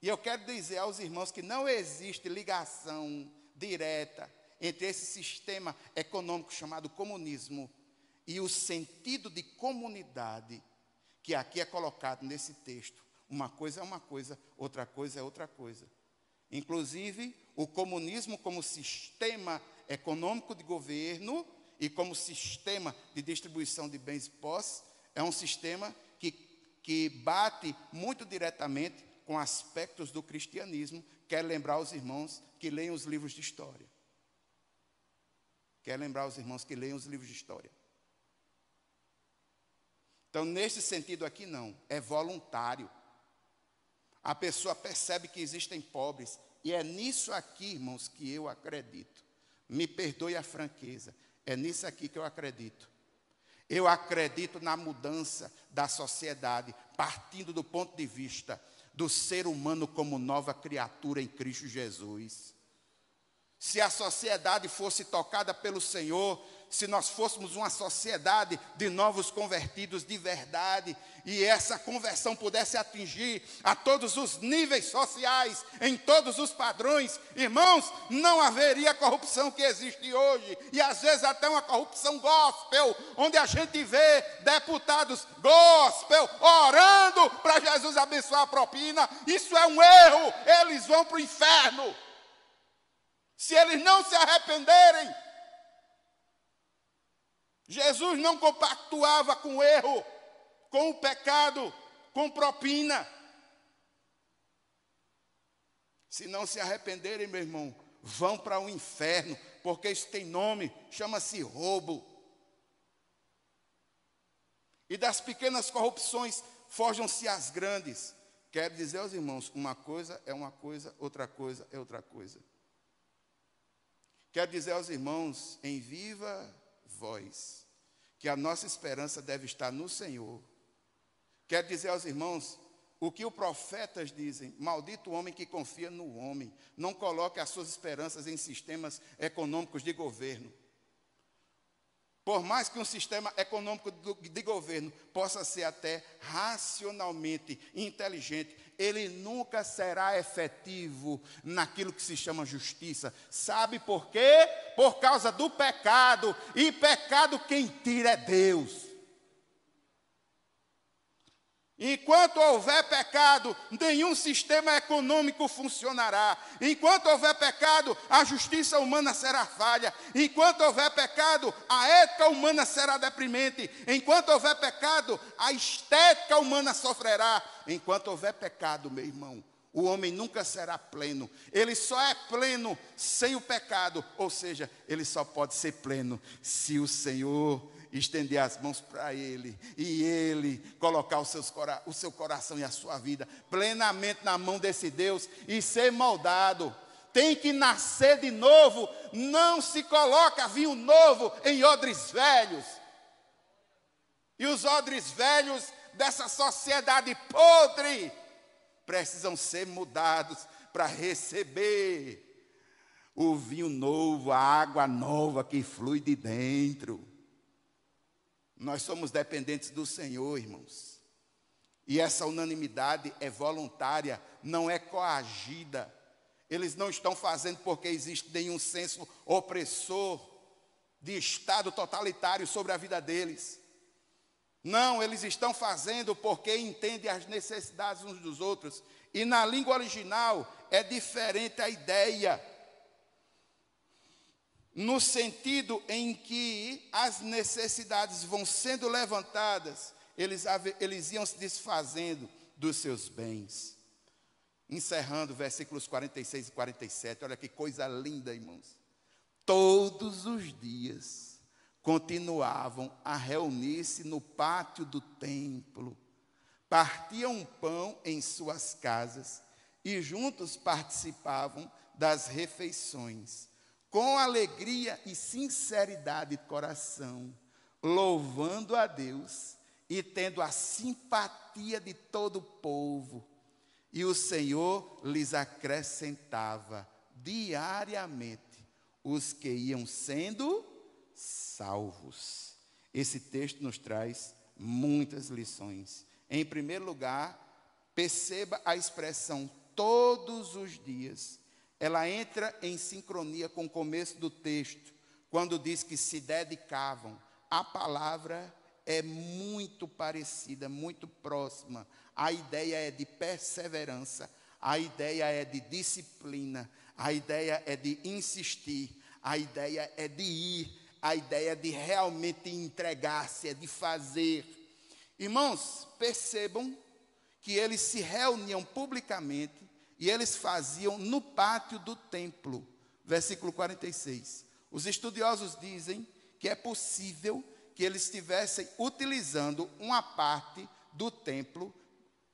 E eu quero dizer aos irmãos que não existe ligação direta entre esse sistema econômico chamado comunismo e o sentido de comunidade que aqui é colocado nesse texto. Uma coisa é uma coisa, outra coisa é outra coisa. Inclusive, o comunismo como sistema econômico de governo e como sistema de distribuição de bens e posses é um sistema que bate muito diretamente com aspectos do cristianismo. Quero lembrar os irmãos que leiam os livros de história. Quero lembrar os irmãos que leiam os livros de história. Então, nesse sentido aqui não, é voluntário. A pessoa percebe que existem pobres, e é nisso aqui, irmãos, que eu acredito. Me perdoe a franqueza, é nisso aqui que eu acredito. Eu acredito na mudança da sociedade, partindo do ponto de vista do ser humano como nova criatura em Cristo Jesus. Se a sociedade fosse tocada pelo Senhor, se nós fôssemos uma sociedade de novos convertidos de verdade, e essa conversão pudesse atingir a todos os níveis sociais, em todos os padrões, irmãos, não haveria a corrupção que existe hoje, e às vezes até uma corrupção gospel, onde a gente vê deputados gospel orando para Jesus abençoar a propina. Isso é um erro, eles vão para o inferno. Se eles não se arrependerem, Jesus não compactuava com o erro, com o pecado, com propina. Se não se arrependerem, meu irmão, vão para o inferno, porque isso tem nome, chama-se roubo. E das pequenas corrupções forjam-se as grandes. Quero dizer aos irmãos, uma coisa é uma coisa, outra coisa é outra coisa. Quero dizer aos irmãos, em viva voz, que a nossa esperança deve estar no Senhor. Quero dizer aos irmãos o que os profetas dizem: maldito o homem que confia no homem, não coloque as suas esperanças em sistemas econômicos de governo. Por mais que um sistema econômico de governo possa ser até racionalmente inteligente, ele nunca será efetivo naquilo que se chama justiça. Sabe por quê? Por causa do pecado. E pecado quem tira é Deus. Enquanto houver pecado, nenhum sistema econômico funcionará. Enquanto houver pecado, a justiça humana será falha. Enquanto houver pecado, a ética humana será deprimente. Enquanto houver pecado, a estética humana sofrerá. Enquanto houver pecado, meu irmão, o homem nunca será pleno. Ele só é pleno sem o pecado. Ou seja, ele só pode ser pleno se o Senhor estender as mãos para Ele, e Ele colocar o seu coração e a sua vida plenamente na mão desse Deus, e ser moldado. Tem que nascer de novo. Não se coloca vinho novo em odres velhos. E os odres velhos dessa sociedade podre precisam ser mudados para receber o vinho novo, a água nova que flui de dentro. Nós somos dependentes do Senhor, irmãos. E essa unanimidade é voluntária, não é coagida. Eles não estão fazendo porque existe nenhum senso opressor de Estado totalitário sobre a vida deles. Não, eles estão fazendo porque entendem as necessidades uns dos outros. E na língua original é diferente a ideia. No sentido em que as necessidades vão sendo levantadas, eles iam se desfazendo dos seus bens. Encerrando versículos 46 e 47, olha que coisa linda, irmãos. Todos os dias continuavam a reunir-se no pátio do templo, partiam pão em suas casas e juntos participavam das refeições, com alegria e sinceridade de coração, louvando a Deus e tendo a simpatia de todo o povo. E o Senhor lhes acrescentava diariamente os que iam sendo salvos. Esse texto nos traz muitas lições. Em primeiro lugar, perceba a expressão todos os dias. Ela entra em sincronia com o começo do texto, quando diz que se dedicavam. A palavra é muito parecida, muito próxima. A ideia é de perseverança, a ideia é de disciplina, a ideia é de insistir, a ideia é de ir, a ideia é de realmente entregar-se, é de fazer. Irmãos, percebam que eles se reuniam publicamente e eles faziam no pátio do templo. Versículo 46. Os estudiosos dizem que é possível que eles estivessem utilizando uma parte do templo,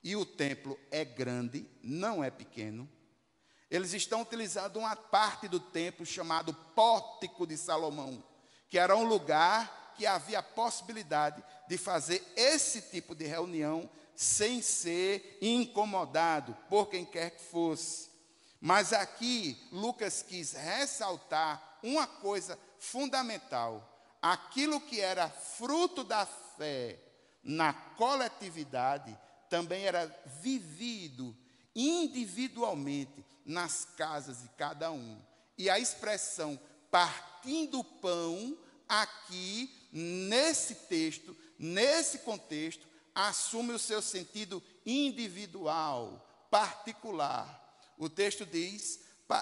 e o templo é grande, não é pequeno. Eles estão utilizando uma parte do templo chamado Pórtico de Salomão, que era um lugar que havia a possibilidade de fazer esse tipo de reunião sem ser incomodado por quem quer que fosse. Mas aqui Lucas quis ressaltar uma coisa fundamental: aquilo que era fruto da fé na coletividade também era vivido individualmente nas casas de cada um. E a expressão partindo o pão aqui, nesse texto, nesse contexto, assume o seu sentido individual, particular. O texto diz,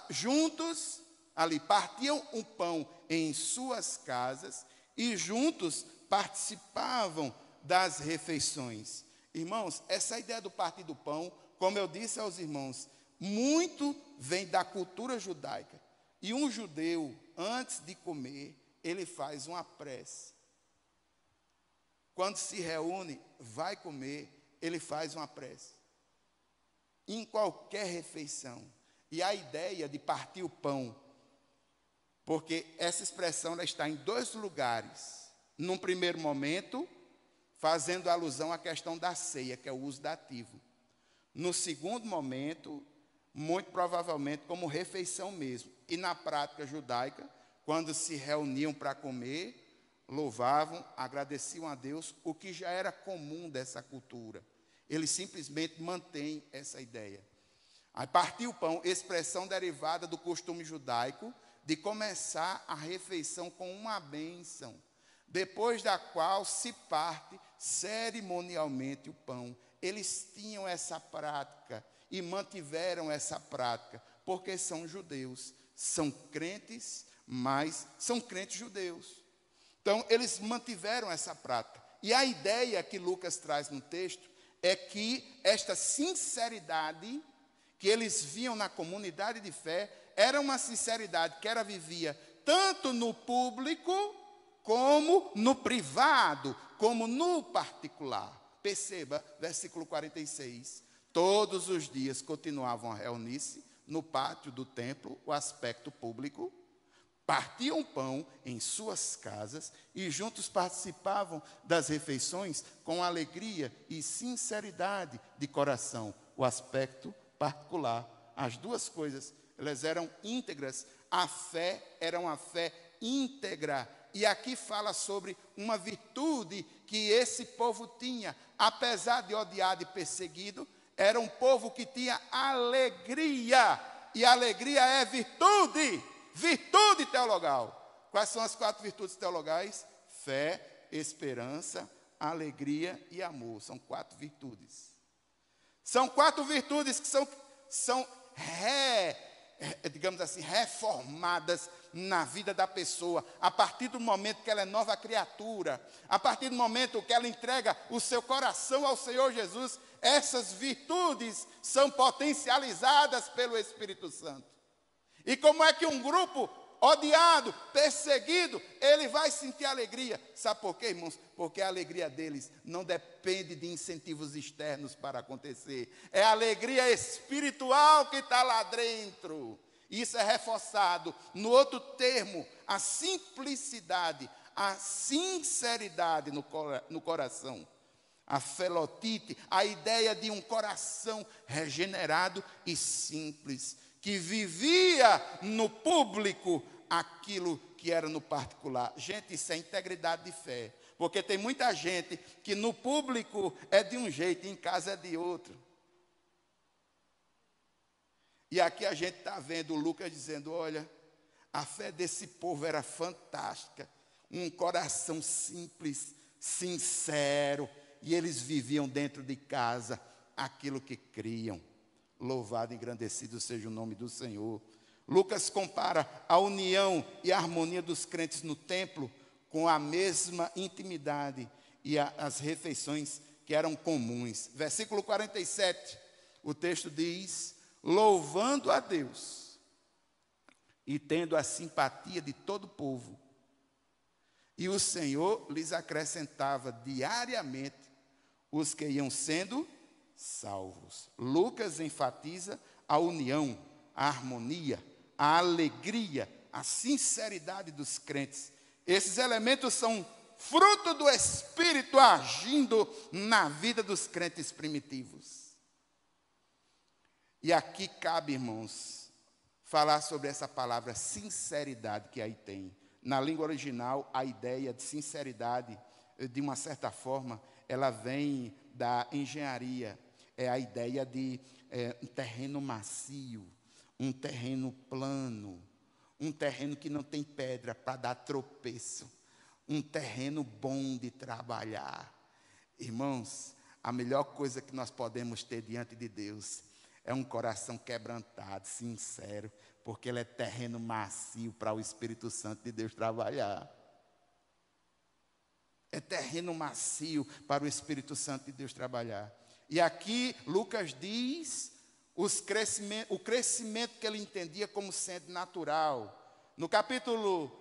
juntos, ali, partiam o pão em suas casas e juntos participavam das refeições. Irmãos, essa ideia do partir do pão, como eu disse aos irmãos, muito vem da cultura judaica. E um judeu, antes de comer, ele faz uma prece. Quando se reúne, vai comer, ele faz uma prece. Em qualquer refeição. E a ideia de partir o pão, porque essa expressão ela está em dois lugares. Num primeiro momento, fazendo alusão à questão da ceia, que é o uso dativo. No segundo momento, muito provavelmente como refeição mesmo. E na prática judaica, quando se reuniam para comer, louvavam, agradeciam a Deus, o que já era comum dessa cultura. Eles simplesmente mantêm essa ideia. Aí partir o pão, expressão derivada do costume judaico de começar a refeição com uma bênção, depois da qual se parte cerimonialmente o pão. Eles tinham essa prática e mantiveram essa prática, porque são judeus, são crentes, mas são crentes judeus. Então, eles mantiveram essa prática. E a ideia que Lucas traz no texto é que esta sinceridade que eles viam na comunidade de fé era uma sinceridade que era vivia tanto no público como no privado, como no particular. Perceba, versículo 46. Todos os dias continuavam a reunir-se no pátio do templo, o aspecto público, partiam pão em suas casas e juntos participavam das refeições com alegria e sinceridade de coração, o aspecto particular. As duas coisas, elas eram íntegras. A fé era uma fé íntegra. E aqui fala sobre uma virtude que esse povo tinha. Apesar de odiado e perseguido, era um povo que tinha alegria. E alegria é virtude. Virtude teologal. Quais são as 4 virtudes teologais? Fé, esperança, alegria e amor. São 4 virtudes. São 4 virtudes que são digamos assim, reformadas na vida da pessoa, a partir do momento que ela é nova criatura, a partir do momento que ela entrega o seu coração ao Senhor Jesus, essas virtudes são potencializadas pelo Espírito Santo. E como é que um grupo odiado, perseguido, ele vai sentir alegria? Sabe por quê, irmãos? Porque a alegria deles não depende de incentivos externos para acontecer. É a alegria espiritual que está lá dentro. Isso é reforçado no outro termo, a simplicidade, a sinceridade no coração. A felotite, a ideia de um coração regenerado e simples, que vivia no público aquilo que era no particular. Gente, isso é integridade de fé. Porque tem muita gente que no público é de um jeito e em casa é de outro. E aqui a gente está vendo Lucas dizendo, olha, a fé desse povo era fantástica, um coração simples, sincero, e eles viviam dentro de casa aquilo que criam. Louvado e engrandecido seja o nome do Senhor. Lucas compara a união e a harmonia dos crentes no templo com a mesma intimidade e as refeições que eram comuns. Versículo 47, o texto diz, louvando a Deus e tendo a simpatia de todo o povo, e o Senhor lhes acrescentava diariamente os que iam sendo salvos. Lucas enfatiza a união, a harmonia, a alegria, a sinceridade dos crentes. Esses elementos são fruto do Espírito agindo na vida dos crentes primitivos. E aqui cabe, irmãos, falar sobre essa palavra sinceridade que aí tem. Na língua original, a ideia de sinceridade, de uma certa forma, ela vem da engenharia. É a ideia de um terreno macio, um terreno plano, um terreno que não tem pedra para dar tropeço, um terreno bom de trabalhar. Irmãos, a melhor coisa que nós podemos ter diante de Deus é um coração quebrantado, sincero, porque ele é terreno macio para o Espírito Santo de Deus trabalhar. É terreno macio para o Espírito Santo de Deus trabalhar. E aqui Lucas diz o crescimento que ele entendia como sendo natural. No capítulo,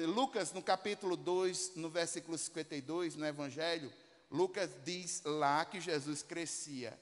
Lucas, no capítulo 2, no versículo 52, no Evangelho, Lucas diz lá que Jesus crescia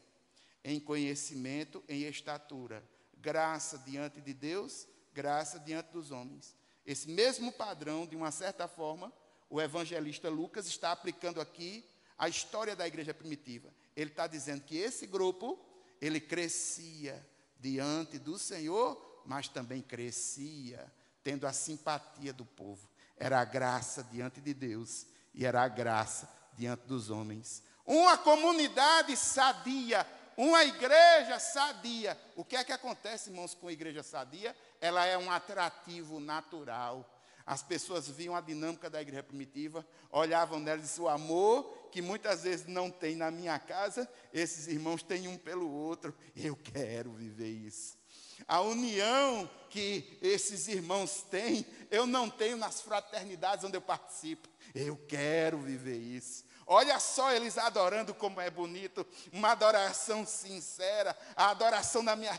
em conhecimento, em estatura, graça diante de Deus, graça diante dos homens. Esse mesmo padrão, de uma certa forma, o evangelista Lucas está aplicando aqui a história da igreja primitiva. Ele está dizendo que esse grupo, ele crescia diante do Senhor, mas também crescia tendo a simpatia do povo. Era a graça diante de Deus e era a graça diante dos homens. Uma comunidade sadia, uma igreja sadia. O que é que acontece, irmãos, com a igreja sadia? Ela é um atrativo natural. As pessoas viam a dinâmica da igreja primitiva, olhavam nela e diziam, o amor que muitas vezes não tem na minha casa, esses irmãos têm um pelo outro. Eu quero viver isso. A união que esses irmãos têm, eu não tenho nas fraternidades onde eu participo. Eu quero viver isso. Olha só eles adorando como é bonito, uma adoração sincera. A adoração da minha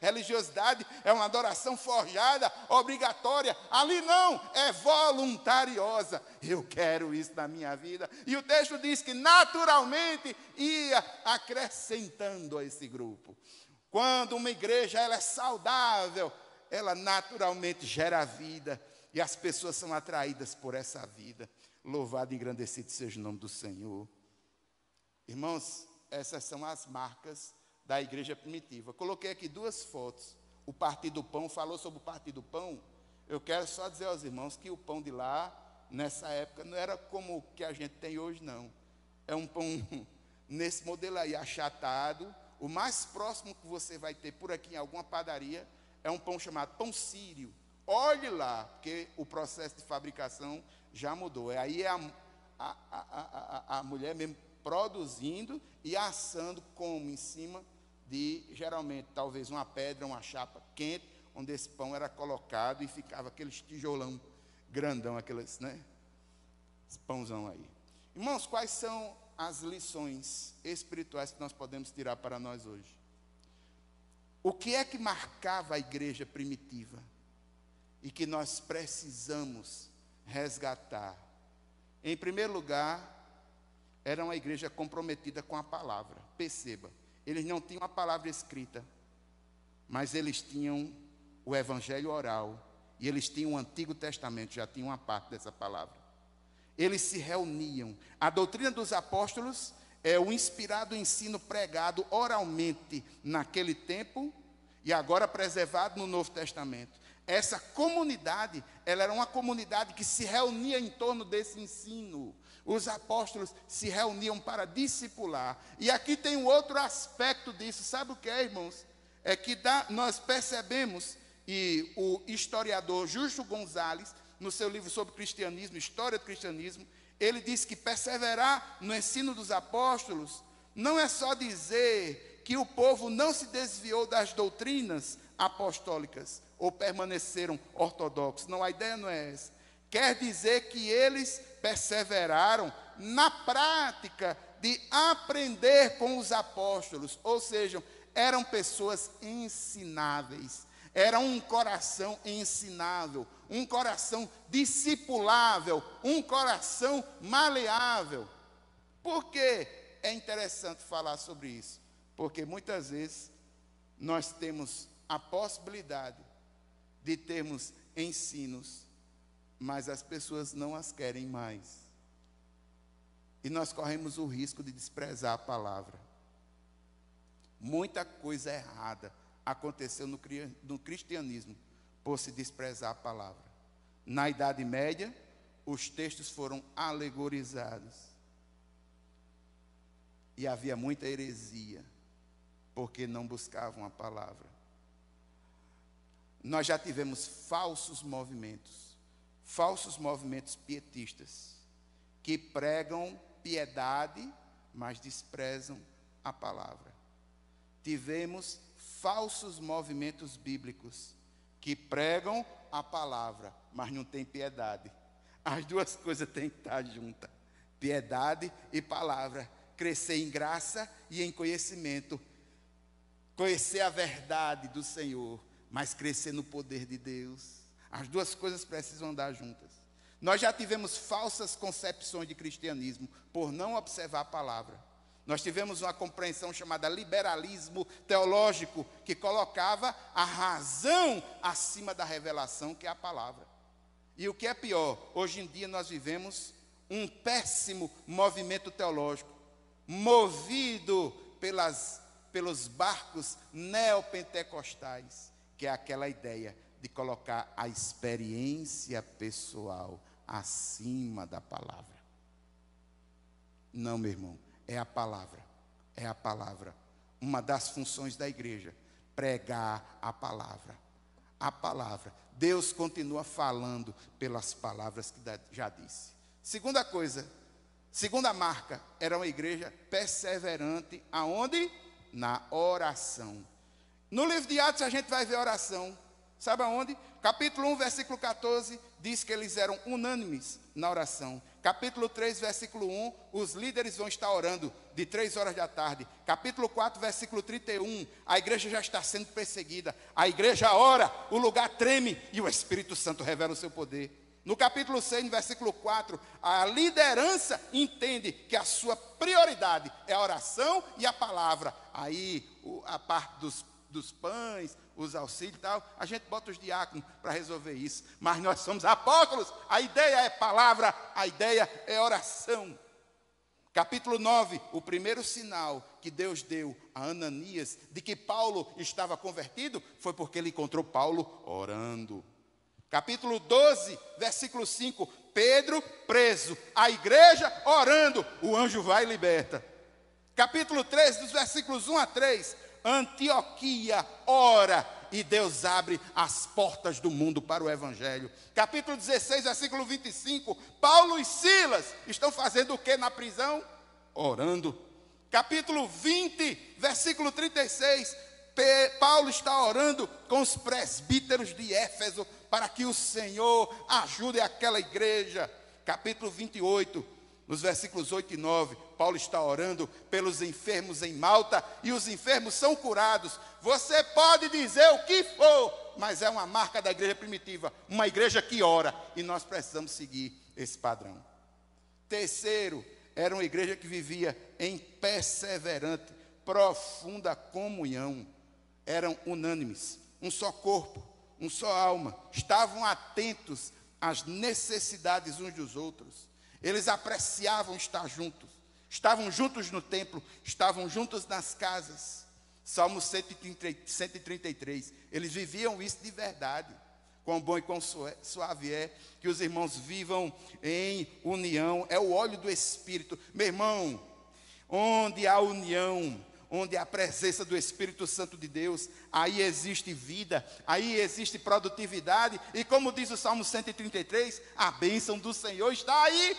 religiosidade é uma adoração forjada, obrigatória. Ali não, é voluntariosa. Eu quero isso na minha vida. E o texto diz que naturalmente ia acrescentando a esse grupo. Quando uma igreja ela é saudável, ela naturalmente gera vida. E as pessoas são atraídas por essa vida. Louvado e engrandecido seja o nome do Senhor. Irmãos, essas são as marcas da igreja primitiva. Coloquei aqui duas fotos. O Partir do Pão, falou sobre o Partir do Pão. Eu quero só dizer aos irmãos que o pão de lá, nessa época, não era como o que a gente tem hoje, não. É um pão nesse modelo aí, achatado. O mais próximo que você vai ter por aqui em alguma padaria é um pão chamado pão sírio. Olhe lá, porque o processo de fabricação já mudou. Aí é a mulher mesmo produzindo e assando como em cima de, geralmente, talvez uma pedra, uma chapa quente, onde esse pão era colocado e ficava aqueles tijolão grandão, aqueles, né? Esse pãozão aí. Irmãos, quais são as lições espirituais que nós podemos tirar para nós hoje? O que é que marcava a igreja primitiva e que nós precisamos resgatar? Em primeiro lugar, era uma igreja comprometida com a palavra. Perceba, eles não tinham a palavra escrita, mas eles tinham o evangelho oral, e eles tinham o Antigo Testamento, já tinham uma parte dessa palavra. Eles se reuniam. A doutrina dos apóstolos é o inspirado ensino pregado oralmente naquele tempo e agora preservado no Novo Testamento. Essa comunidade, ela era uma comunidade que se reunia em torno desse ensino. Os apóstolos se reuniam para discipular. E aqui tem um outro aspecto disso. Sabe o que é, irmãos? é que nós percebemos, e o historiador Justo Gonzalez, no seu livro sobre cristianismo, História do Cristianismo, ele diz que perseverar no ensino dos apóstolos não é só dizer que o povo não se desviou das doutrinas apostólicas ou permaneceram ortodoxos. Não, a ideia não é essa. Quer dizer que eles perseveraram na prática de aprender com os apóstolos, ou seja, eram pessoas ensináveis, era um coração ensinável, um coração discipulável, um coração maleável. Por que é interessante falar sobre isso? Porque muitas vezes nós temos a possibilidade de termos ensinos, mas as pessoas não as querem mais. E nós corremos o risco de desprezar a palavra. Muita coisa errada aconteceu no cristianismo por se desprezar a palavra. Na Idade Média, os textos foram alegorizados. E havia muita heresia, porque não buscavam a palavra. Nós já tivemos falsos movimentos pietistas, que pregam piedade, mas desprezam a palavra. Tivemos falsos movimentos bíblicos, que pregam a palavra, mas não têm piedade. As duas coisas têm que estar juntas, piedade e palavra. Crescer em graça e em conhecimento, conhecer a verdade do Senhor, mas crescer no poder de Deus. As duas coisas precisam andar juntas. Nós já tivemos falsas concepções de cristianismo por não observar a palavra. Nós tivemos uma compreensão chamada liberalismo teológico, que colocava a razão acima da revelação, que é a palavra. E o que é pior, hoje em dia nós vivemos um péssimo movimento teológico, movido pelos barcos neopentecostais, que é aquela ideia de colocar a experiência pessoal acima da palavra. Não, meu irmão, é a palavra. Uma das funções da igreja, pregar a palavra. A palavra. Deus continua falando pelas palavras que já disse. Segunda coisa, segunda marca, era uma igreja perseverante, aonde? Na oração. No livro de Atos a gente vai ver oração. Sabe aonde? Capítulo 1, versículo 14, diz que eles eram unânimes na oração. Capítulo 3, versículo 1, os líderes vão estar orando de 3 horas da tarde. Capítulo 4, versículo 31, a igreja já está sendo perseguida. A igreja ora, o lugar treme e o Espírito Santo revela o seu poder. No capítulo 6, no versículo 4, a liderança entende que a sua prioridade é a oração e a palavra. Aí, a parte dos pães, os auxílios e tal, a gente bota os diáconos para resolver isso. Mas nós somos apóstolos, a ideia é palavra, a ideia é oração. Capítulo 9, o primeiro sinal que Deus deu a Ananias de que Paulo estava convertido foi porque ele encontrou Paulo orando. Capítulo 12, versículo 5, Pedro preso, a igreja orando, o anjo vai e liberta. Capítulo 13, dos versículos 1 a 3, Antioquia ora e Deus abre as portas do mundo para o evangelho. Capítulo 16, versículo 25, Paulo e Silas estão fazendo o que na prisão? Orando. Capítulo 20, versículo 36, Paulo está orando com os presbíteros de Éfeso para que o Senhor ajude aquela igreja. Capítulo 28, nos versículos 8 e 9, Paulo está orando pelos enfermos em Malta e os enfermos são curados. Você pode dizer o que for, mas é uma marca da igreja primitiva, uma igreja que ora, e nós precisamos seguir esse padrão. Terceiro, era uma igreja que vivia em perseverante, profunda comunhão. Eram unânimes, um só corpo, um só alma, estavam atentos às necessidades uns dos outros. Eles apreciavam estar juntos, estavam juntos no templo, estavam juntos nas casas. Salmo 133, eles viviam isso de verdade. Quão bom e quão suave é que os irmãos vivam em união, é o óleo do Espírito. Meu irmão, onde há união, onde a presença do Espírito Santo de Deus, aí existe vida, aí existe produtividade, e como diz o Salmo 133, a bênção do Senhor está aí.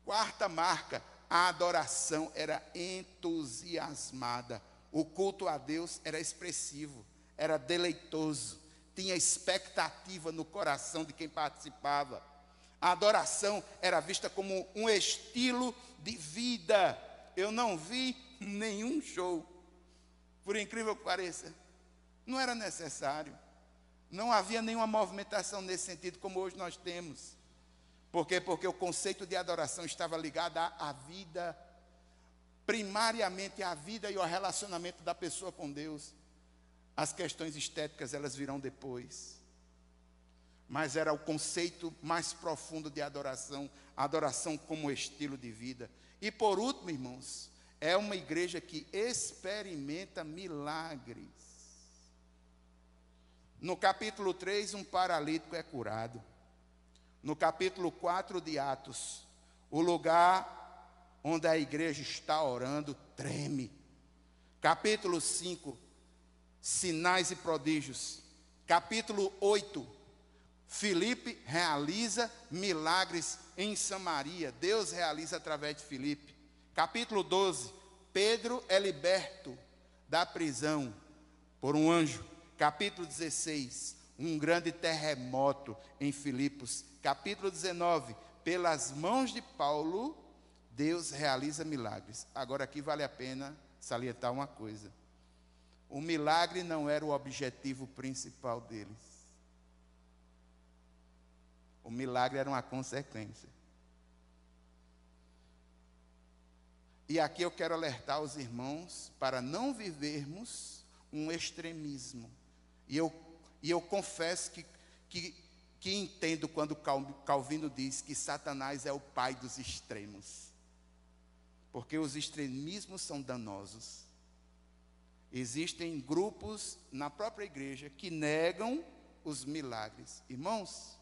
Quarta marca, a adoração era entusiasmada, o culto a Deus era expressivo, era deleitoso, tinha expectativa no coração de quem participava. A adoração era vista como um estilo de vida. Eu não vi nenhum show, por incrível que pareça. Não era necessário. Não havia nenhuma movimentação nesse sentido como hoje nós temos. Por quê? Porque o conceito de adoração estava ligado à vida, primariamente à vida e ao relacionamento da pessoa com Deus. As questões estéticas, elas virão depois. Mas era o conceito mais profundo de adoração, a adoração como estilo de vida. E por último, irmãos, é uma igreja que experimenta milagres. No capítulo 3, um paralítico é curado. No capítulo 4 de Atos, o lugar onde a igreja está orando treme. Capítulo 5, sinais e prodígios. Capítulo 8, Filipe realiza milagres em Samaria. Deus realiza através de Filipe. Capítulo 12, Pedro é liberto da prisão por um anjo. Capítulo 16, um grande terremoto em Filipos. Capítulo 19, pelas mãos de Paulo, Deus realiza milagres. Agora aqui vale a pena salientar uma coisa. O milagre não era o objetivo principal deles. O milagre era uma consequência. E aqui eu quero alertar os irmãos para não vivermos um extremismo. E eu confesso que entendo quando Calvino diz que Satanás é o pai dos extremos. Porque os extremismos são danosos. Existem grupos na própria igreja que negam os milagres. Irmãos,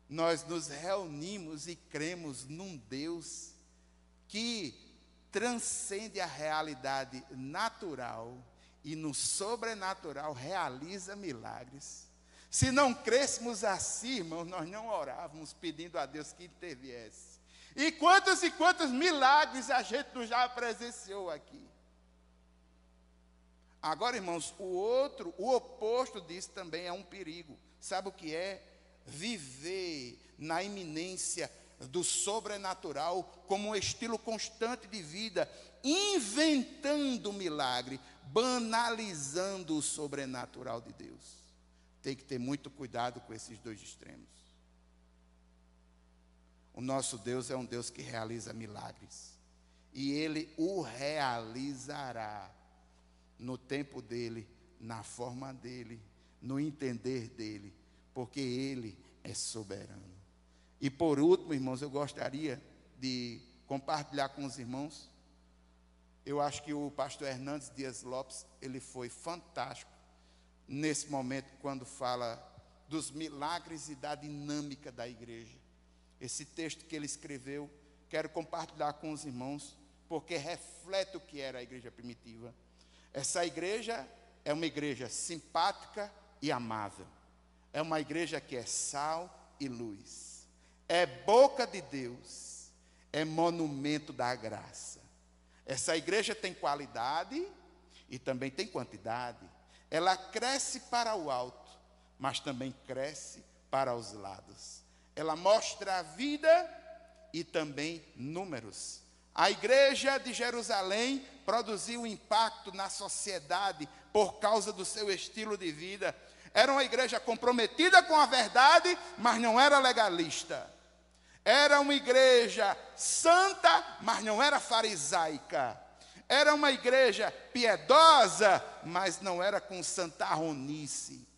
nós nos reunimos e cremos num Deus que transcende a realidade natural e no sobrenatural realiza milagres. Se não crêssemos assim, irmãos, nós não orávamos pedindo a Deus que interviesse. E quantos milagres a gente já presenciou aqui. Agora, irmãos, o oposto disso também é um perigo. Sabe o que é? Viver na iminência do sobrenatural como um estilo constante de vida, inventando milagre, banalizando o sobrenatural de Deus. Tem que ter muito cuidado com esses dois extremos. O nosso Deus é um Deus que realiza milagres. E Ele o realizará no tempo dEle, na forma dEle, no entender dEle, porque Ele é soberano. E por último, irmãos, eu gostaria de compartilhar com os irmãos. Eu acho que o pastor Hernandes Dias Lopes, ele foi fantástico nesse momento quando fala dos milagres e da dinâmica da igreja. Esse texto que ele escreveu, quero compartilhar com os irmãos, porque reflete o que era a igreja primitiva. Essa igreja é uma igreja simpática e amável. É uma igreja que é sal e luz. É boca de Deus. É monumento da graça. Essa igreja tem qualidade e também tem quantidade. Ela cresce para o alto, mas também cresce para os lados. Ela mostra a vida e também números. A igreja de Jerusalém produziu impacto na sociedade por causa do seu estilo de vida. Era uma igreja comprometida com a verdade, mas não era legalista. Era uma igreja santa, mas não era farisaica. Era uma igreja piedosa, mas não era com santarronice.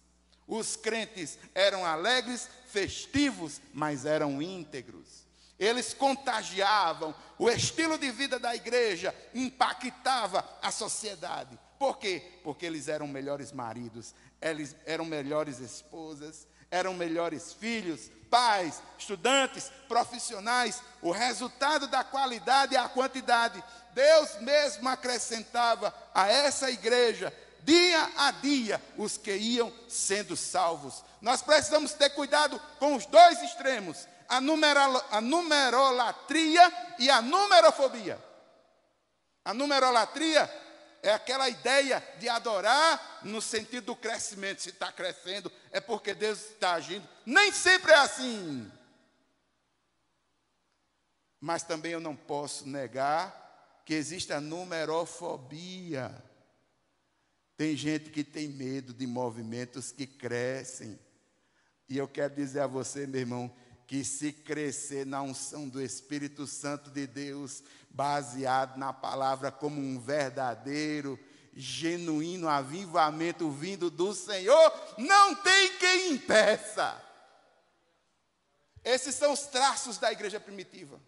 Os crentes eram alegres, festivos, mas eram íntegros. Eles contagiavam, o estilo de vida da igreja impactava a sociedade. Por quê? Porque eles eram melhores maridos, eles eram melhores esposas, Eram melhores filhos, pais, estudantes, profissionais. O resultado da qualidade e a quantidade. Deus mesmo acrescentava a essa igreja, dia a dia, os que iam sendo salvos. Nós precisamos ter cuidado com os dois extremos, a numerolatria e a numerofobia. A numerolatria é aquela ideia de adorar no sentido do crescimento. Se está crescendo, é porque Deus está agindo. Nem sempre é assim. Mas também eu não posso negar que existe a numerofobia. Tem gente que tem medo de movimentos que crescem. E eu quero dizer a você, meu irmão, que se crescer na unção do Espírito Santo de Deus, baseado na palavra como um verdadeiro, genuíno avivamento vindo do Senhor, não tem quem impeça. Esses são os traços da igreja primitiva.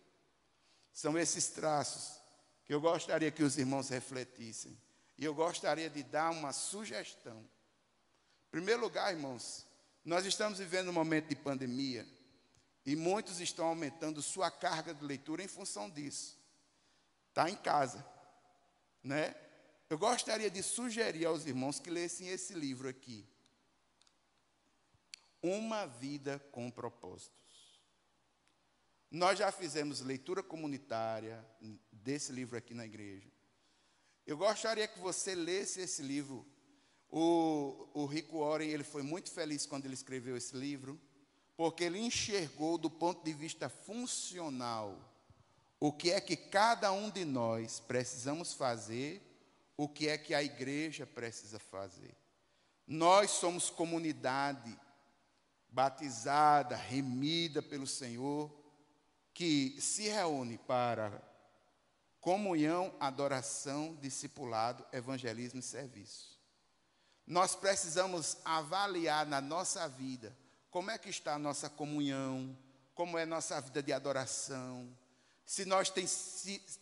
São esses traços que eu gostaria que os irmãos refletissem. E eu gostaria de dar uma sugestão. Em primeiro lugar, irmãos, nós estamos vivendo um momento de pandemia. E muitos estão aumentando sua carga de leitura em função disso. Está em casa, né? Eu gostaria de sugerir aos irmãos que lessem esse livro aqui. Uma Vida com Propósitos. Nós já fizemos leitura comunitária desse livro aqui na igreja. Eu gostaria que você lesse esse livro. O Rick Warren, ele foi muito feliz quando ele escreveu esse livro, porque ele enxergou do ponto de vista funcional o que é que cada um de nós precisamos fazer, o que é que a igreja precisa fazer. Nós somos comunidade batizada, remida pelo Senhor, que se reúne para comunhão, adoração, discipulado, evangelismo e serviço. Nós precisamos avaliar na nossa vida como é que está a nossa comunhão, como é a nossa vida de adoração, se nós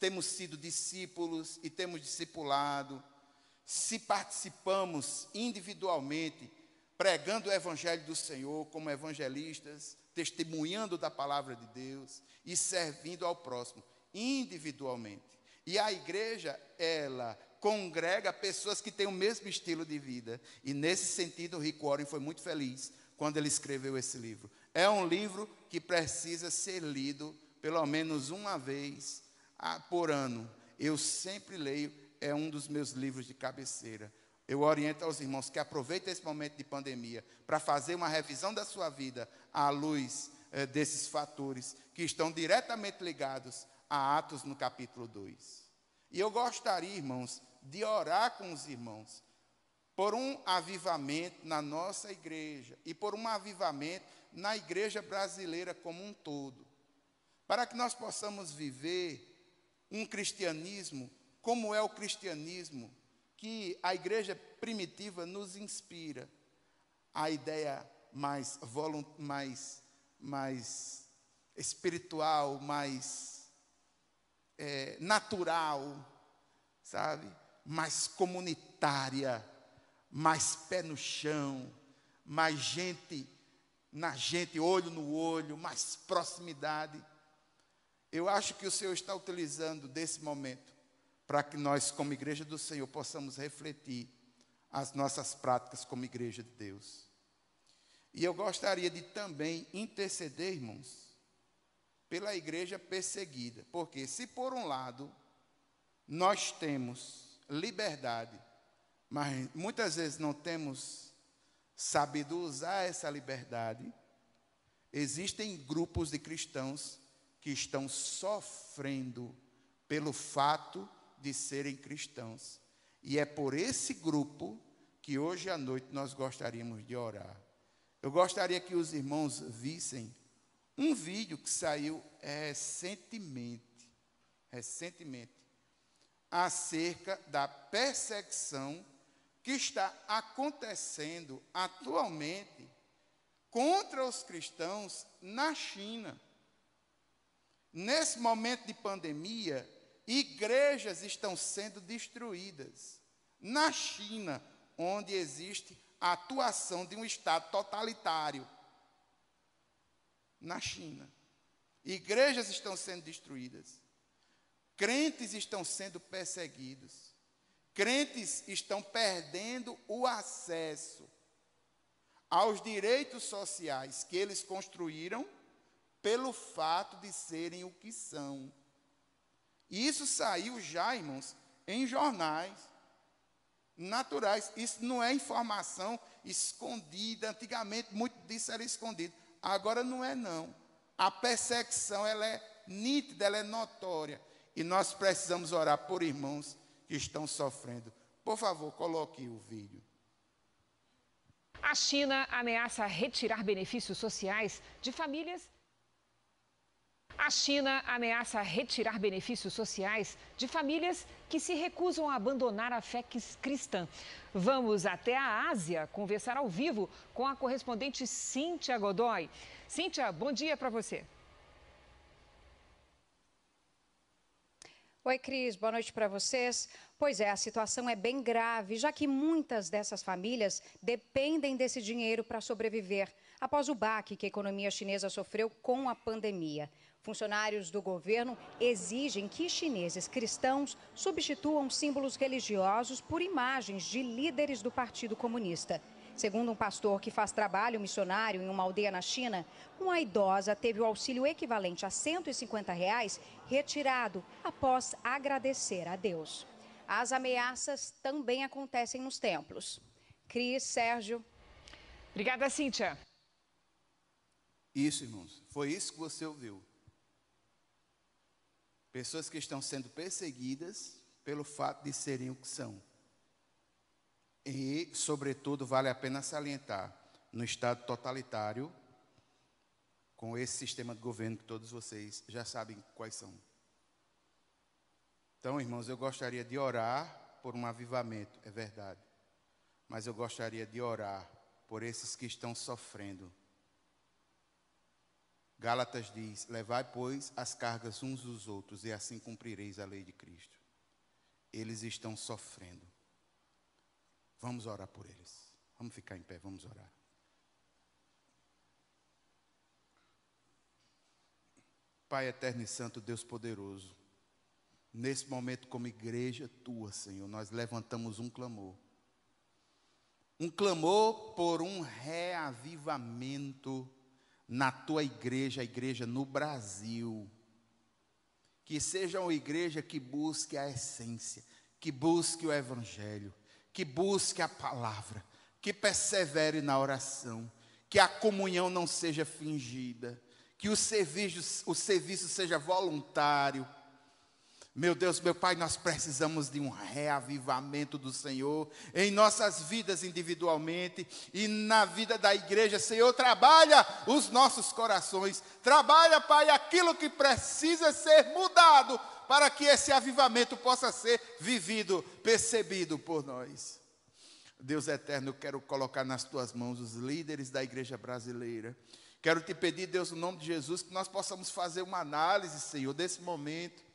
temos sido discípulos e temos discipulado, se participamos individualmente, pregando o evangelho do Senhor como evangelistas, testemunhando da palavra de Deus e servindo ao próximo individualmente. E a igreja, ela congrega pessoas que têm o mesmo estilo de vida. E nesse sentido, o Rick Warren foi muito feliz quando ele escreveu esse livro. É um livro que precisa ser lido pelo menos uma vez por ano. Eu sempre leio, é um dos meus livros de cabeceira. Eu oriento aos irmãos que aproveitem esse momento de pandemia para fazer uma revisão da sua vida à luz desses fatores que estão diretamente ligados a Atos no capítulo 2. E eu gostaria, irmãos, de orar com os irmãos por um avivamento na nossa igreja e por um avivamento na igreja brasileira como um todo, para que nós possamos viver um cristianismo como é o cristianismo que a igreja primitiva nos inspira. A ideia mais espiritual, mais natural, sabe? Mais comunitária, mais pé no chão, mais gente na gente, olho no olho, mais proximidade. Eu acho que o Senhor está utilizando desse momento para que nós, como igreja do Senhor, possamos refletir as nossas práticas como igreja de Deus. E eu gostaria de também interceder, irmãos, pela igreja perseguida. Porque se por um lado nós temos liberdade, mas muitas vezes não temos sabido usar essa liberdade, existem grupos de cristãos que estão sofrendo pelo fato de serem cristãos. E é por esse grupo que hoje à noite nós gostaríamos de orar. Eu gostaria que os irmãos vissem um vídeo que saiu recentemente, acerca da perseguição que está acontecendo atualmente contra os cristãos na China. Nesse momento de pandemia, igrejas estão sendo destruídas. Na China, onde existe a atuação de um Estado totalitário, na China. Igrejas estão sendo destruídas. Crentes estão sendo perseguidos. Crentes estão perdendo o acesso aos direitos sociais que eles construíram pelo fato de serem o que são. E isso saiu já, irmãos, em jornais naturais. Isso não é informação escondida. Antigamente, muito disso era escondido. Agora não é, não. A perseguição, ela é nítida, ela é notória. E nós precisamos orar por irmãos que estão sofrendo. Por favor, coloque o vídeo. A China ameaça retirar benefícios sociais de famílias. A China ameaça retirar benefícios sociais de famílias que se recusam a abandonar a fé cristã. Vamos até a Ásia conversar ao vivo com a correspondente Cíntia Godoy. Cíntia, bom dia para você. Oi, Cris, boa noite para vocês. Pois é, a situação é bem grave, já que muitas dessas famílias dependem desse dinheiro para sobreviver após o baque que a economia chinesa sofreu com a pandemia. Funcionários do governo exigem que chineses cristãos substituam símbolos religiosos por imagens de líderes do Partido Comunista. Segundo um pastor que faz trabalho missionário em uma aldeia na China, uma idosa teve o auxílio equivalente a R$150 retirado após agradecer a Deus. As ameaças também acontecem nos templos. Cris, Sérgio. Obrigada, Cíntia. Isso, irmãos, foi isso que você ouviu. Pessoas que estão sendo perseguidas pelo fato de serem o que são. E, sobretudo, vale a pena salientar, no Estado totalitário, com esse sistema de governo que todos vocês já sabem quais são. Então, irmãos, eu gostaria de orar por um avivamento, é verdade. Mas eu gostaria de orar por esses que estão sofrendo. Gálatas diz, levai, pois, as cargas uns dos outros, e assim cumprireis a lei de Cristo. Eles estão sofrendo. Vamos orar por eles. Vamos ficar em pé, vamos orar. Pai eterno e santo, Deus poderoso, nesse momento como igreja tua, Senhor, nós levantamos um clamor. Um clamor por um reavivamento na tua igreja, a igreja no Brasil. Que seja uma igreja que busque a essência, que busque o evangelho, que busque a palavra, que persevere na oração, que a comunhão não seja fingida, que o serviço seja voluntário. Meu Deus, meu Pai, nós precisamos de um reavivamento do Senhor em nossas vidas individualmente e na vida da igreja. Senhor, trabalha os nossos corações, trabalha, Pai, aquilo que precisa ser mudado para que esse avivamento possa ser vivido, percebido por nós. Deus eterno, eu quero colocar nas tuas mãos os líderes da igreja brasileira. Quero te pedir, Deus, no nome de Jesus, que nós possamos fazer uma análise, Senhor, desse momento.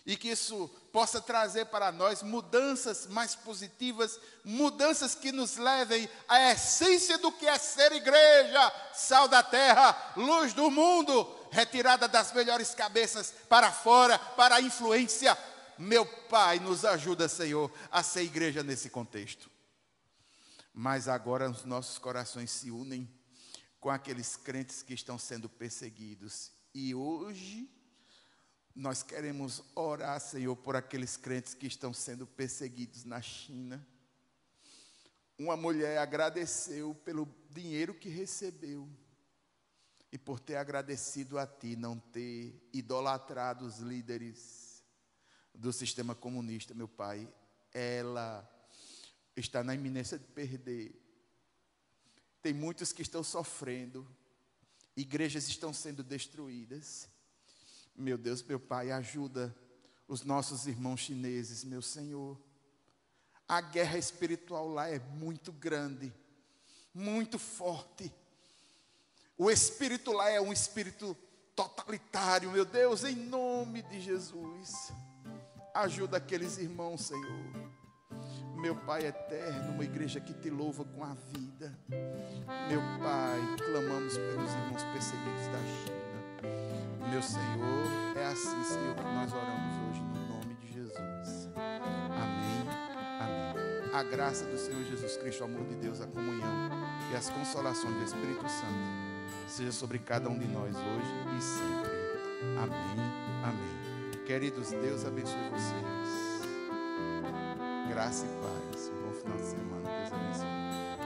E que isso possa trazer para nós mudanças mais positivas, mudanças que nos levem à essência do que é ser igreja, sal da terra, luz do mundo, retirada das melhores cabeças para fora, para a influência. Meu Pai, nos ajuda, Senhor, a ser igreja nesse contexto. Mas agora os nossos corações se unem com aqueles crentes que estão sendo perseguidos. E hoje nós queremos orar, Senhor, por aqueles crentes que estão sendo perseguidos na China. Uma mulher agradeceu pelo dinheiro que recebeu e por ter agradecido a Ti, não ter idolatrado os líderes do sistema comunista, meu Pai. Ela está na iminência de perder. Tem muitos que estão sofrendo. Igrejas estão sendo destruídas. Meu Deus, meu Pai, ajuda os nossos irmãos chineses, meu Senhor. A guerra espiritual lá é muito grande, muito forte. O espírito lá é um espírito totalitário, meu Deus, em nome de Jesus. Ajuda aqueles irmãos, Senhor. Meu Pai eterno, uma igreja que te louva com a vida. Meu Pai, clamamos pelos irmãos perseguidos da China. Meu Senhor, é assim, Senhor, que nós oramos hoje no nome de Jesus. Amém, amém. A graça do Senhor Jesus Cristo, o amor de Deus, a comunhão e as consolações do Espírito Santo seja sobre cada um de nós hoje e sempre. Amém, amém. Queridos, Deus abençoe vocês. Graça e paz. Bom final de semana. Deus abençoe.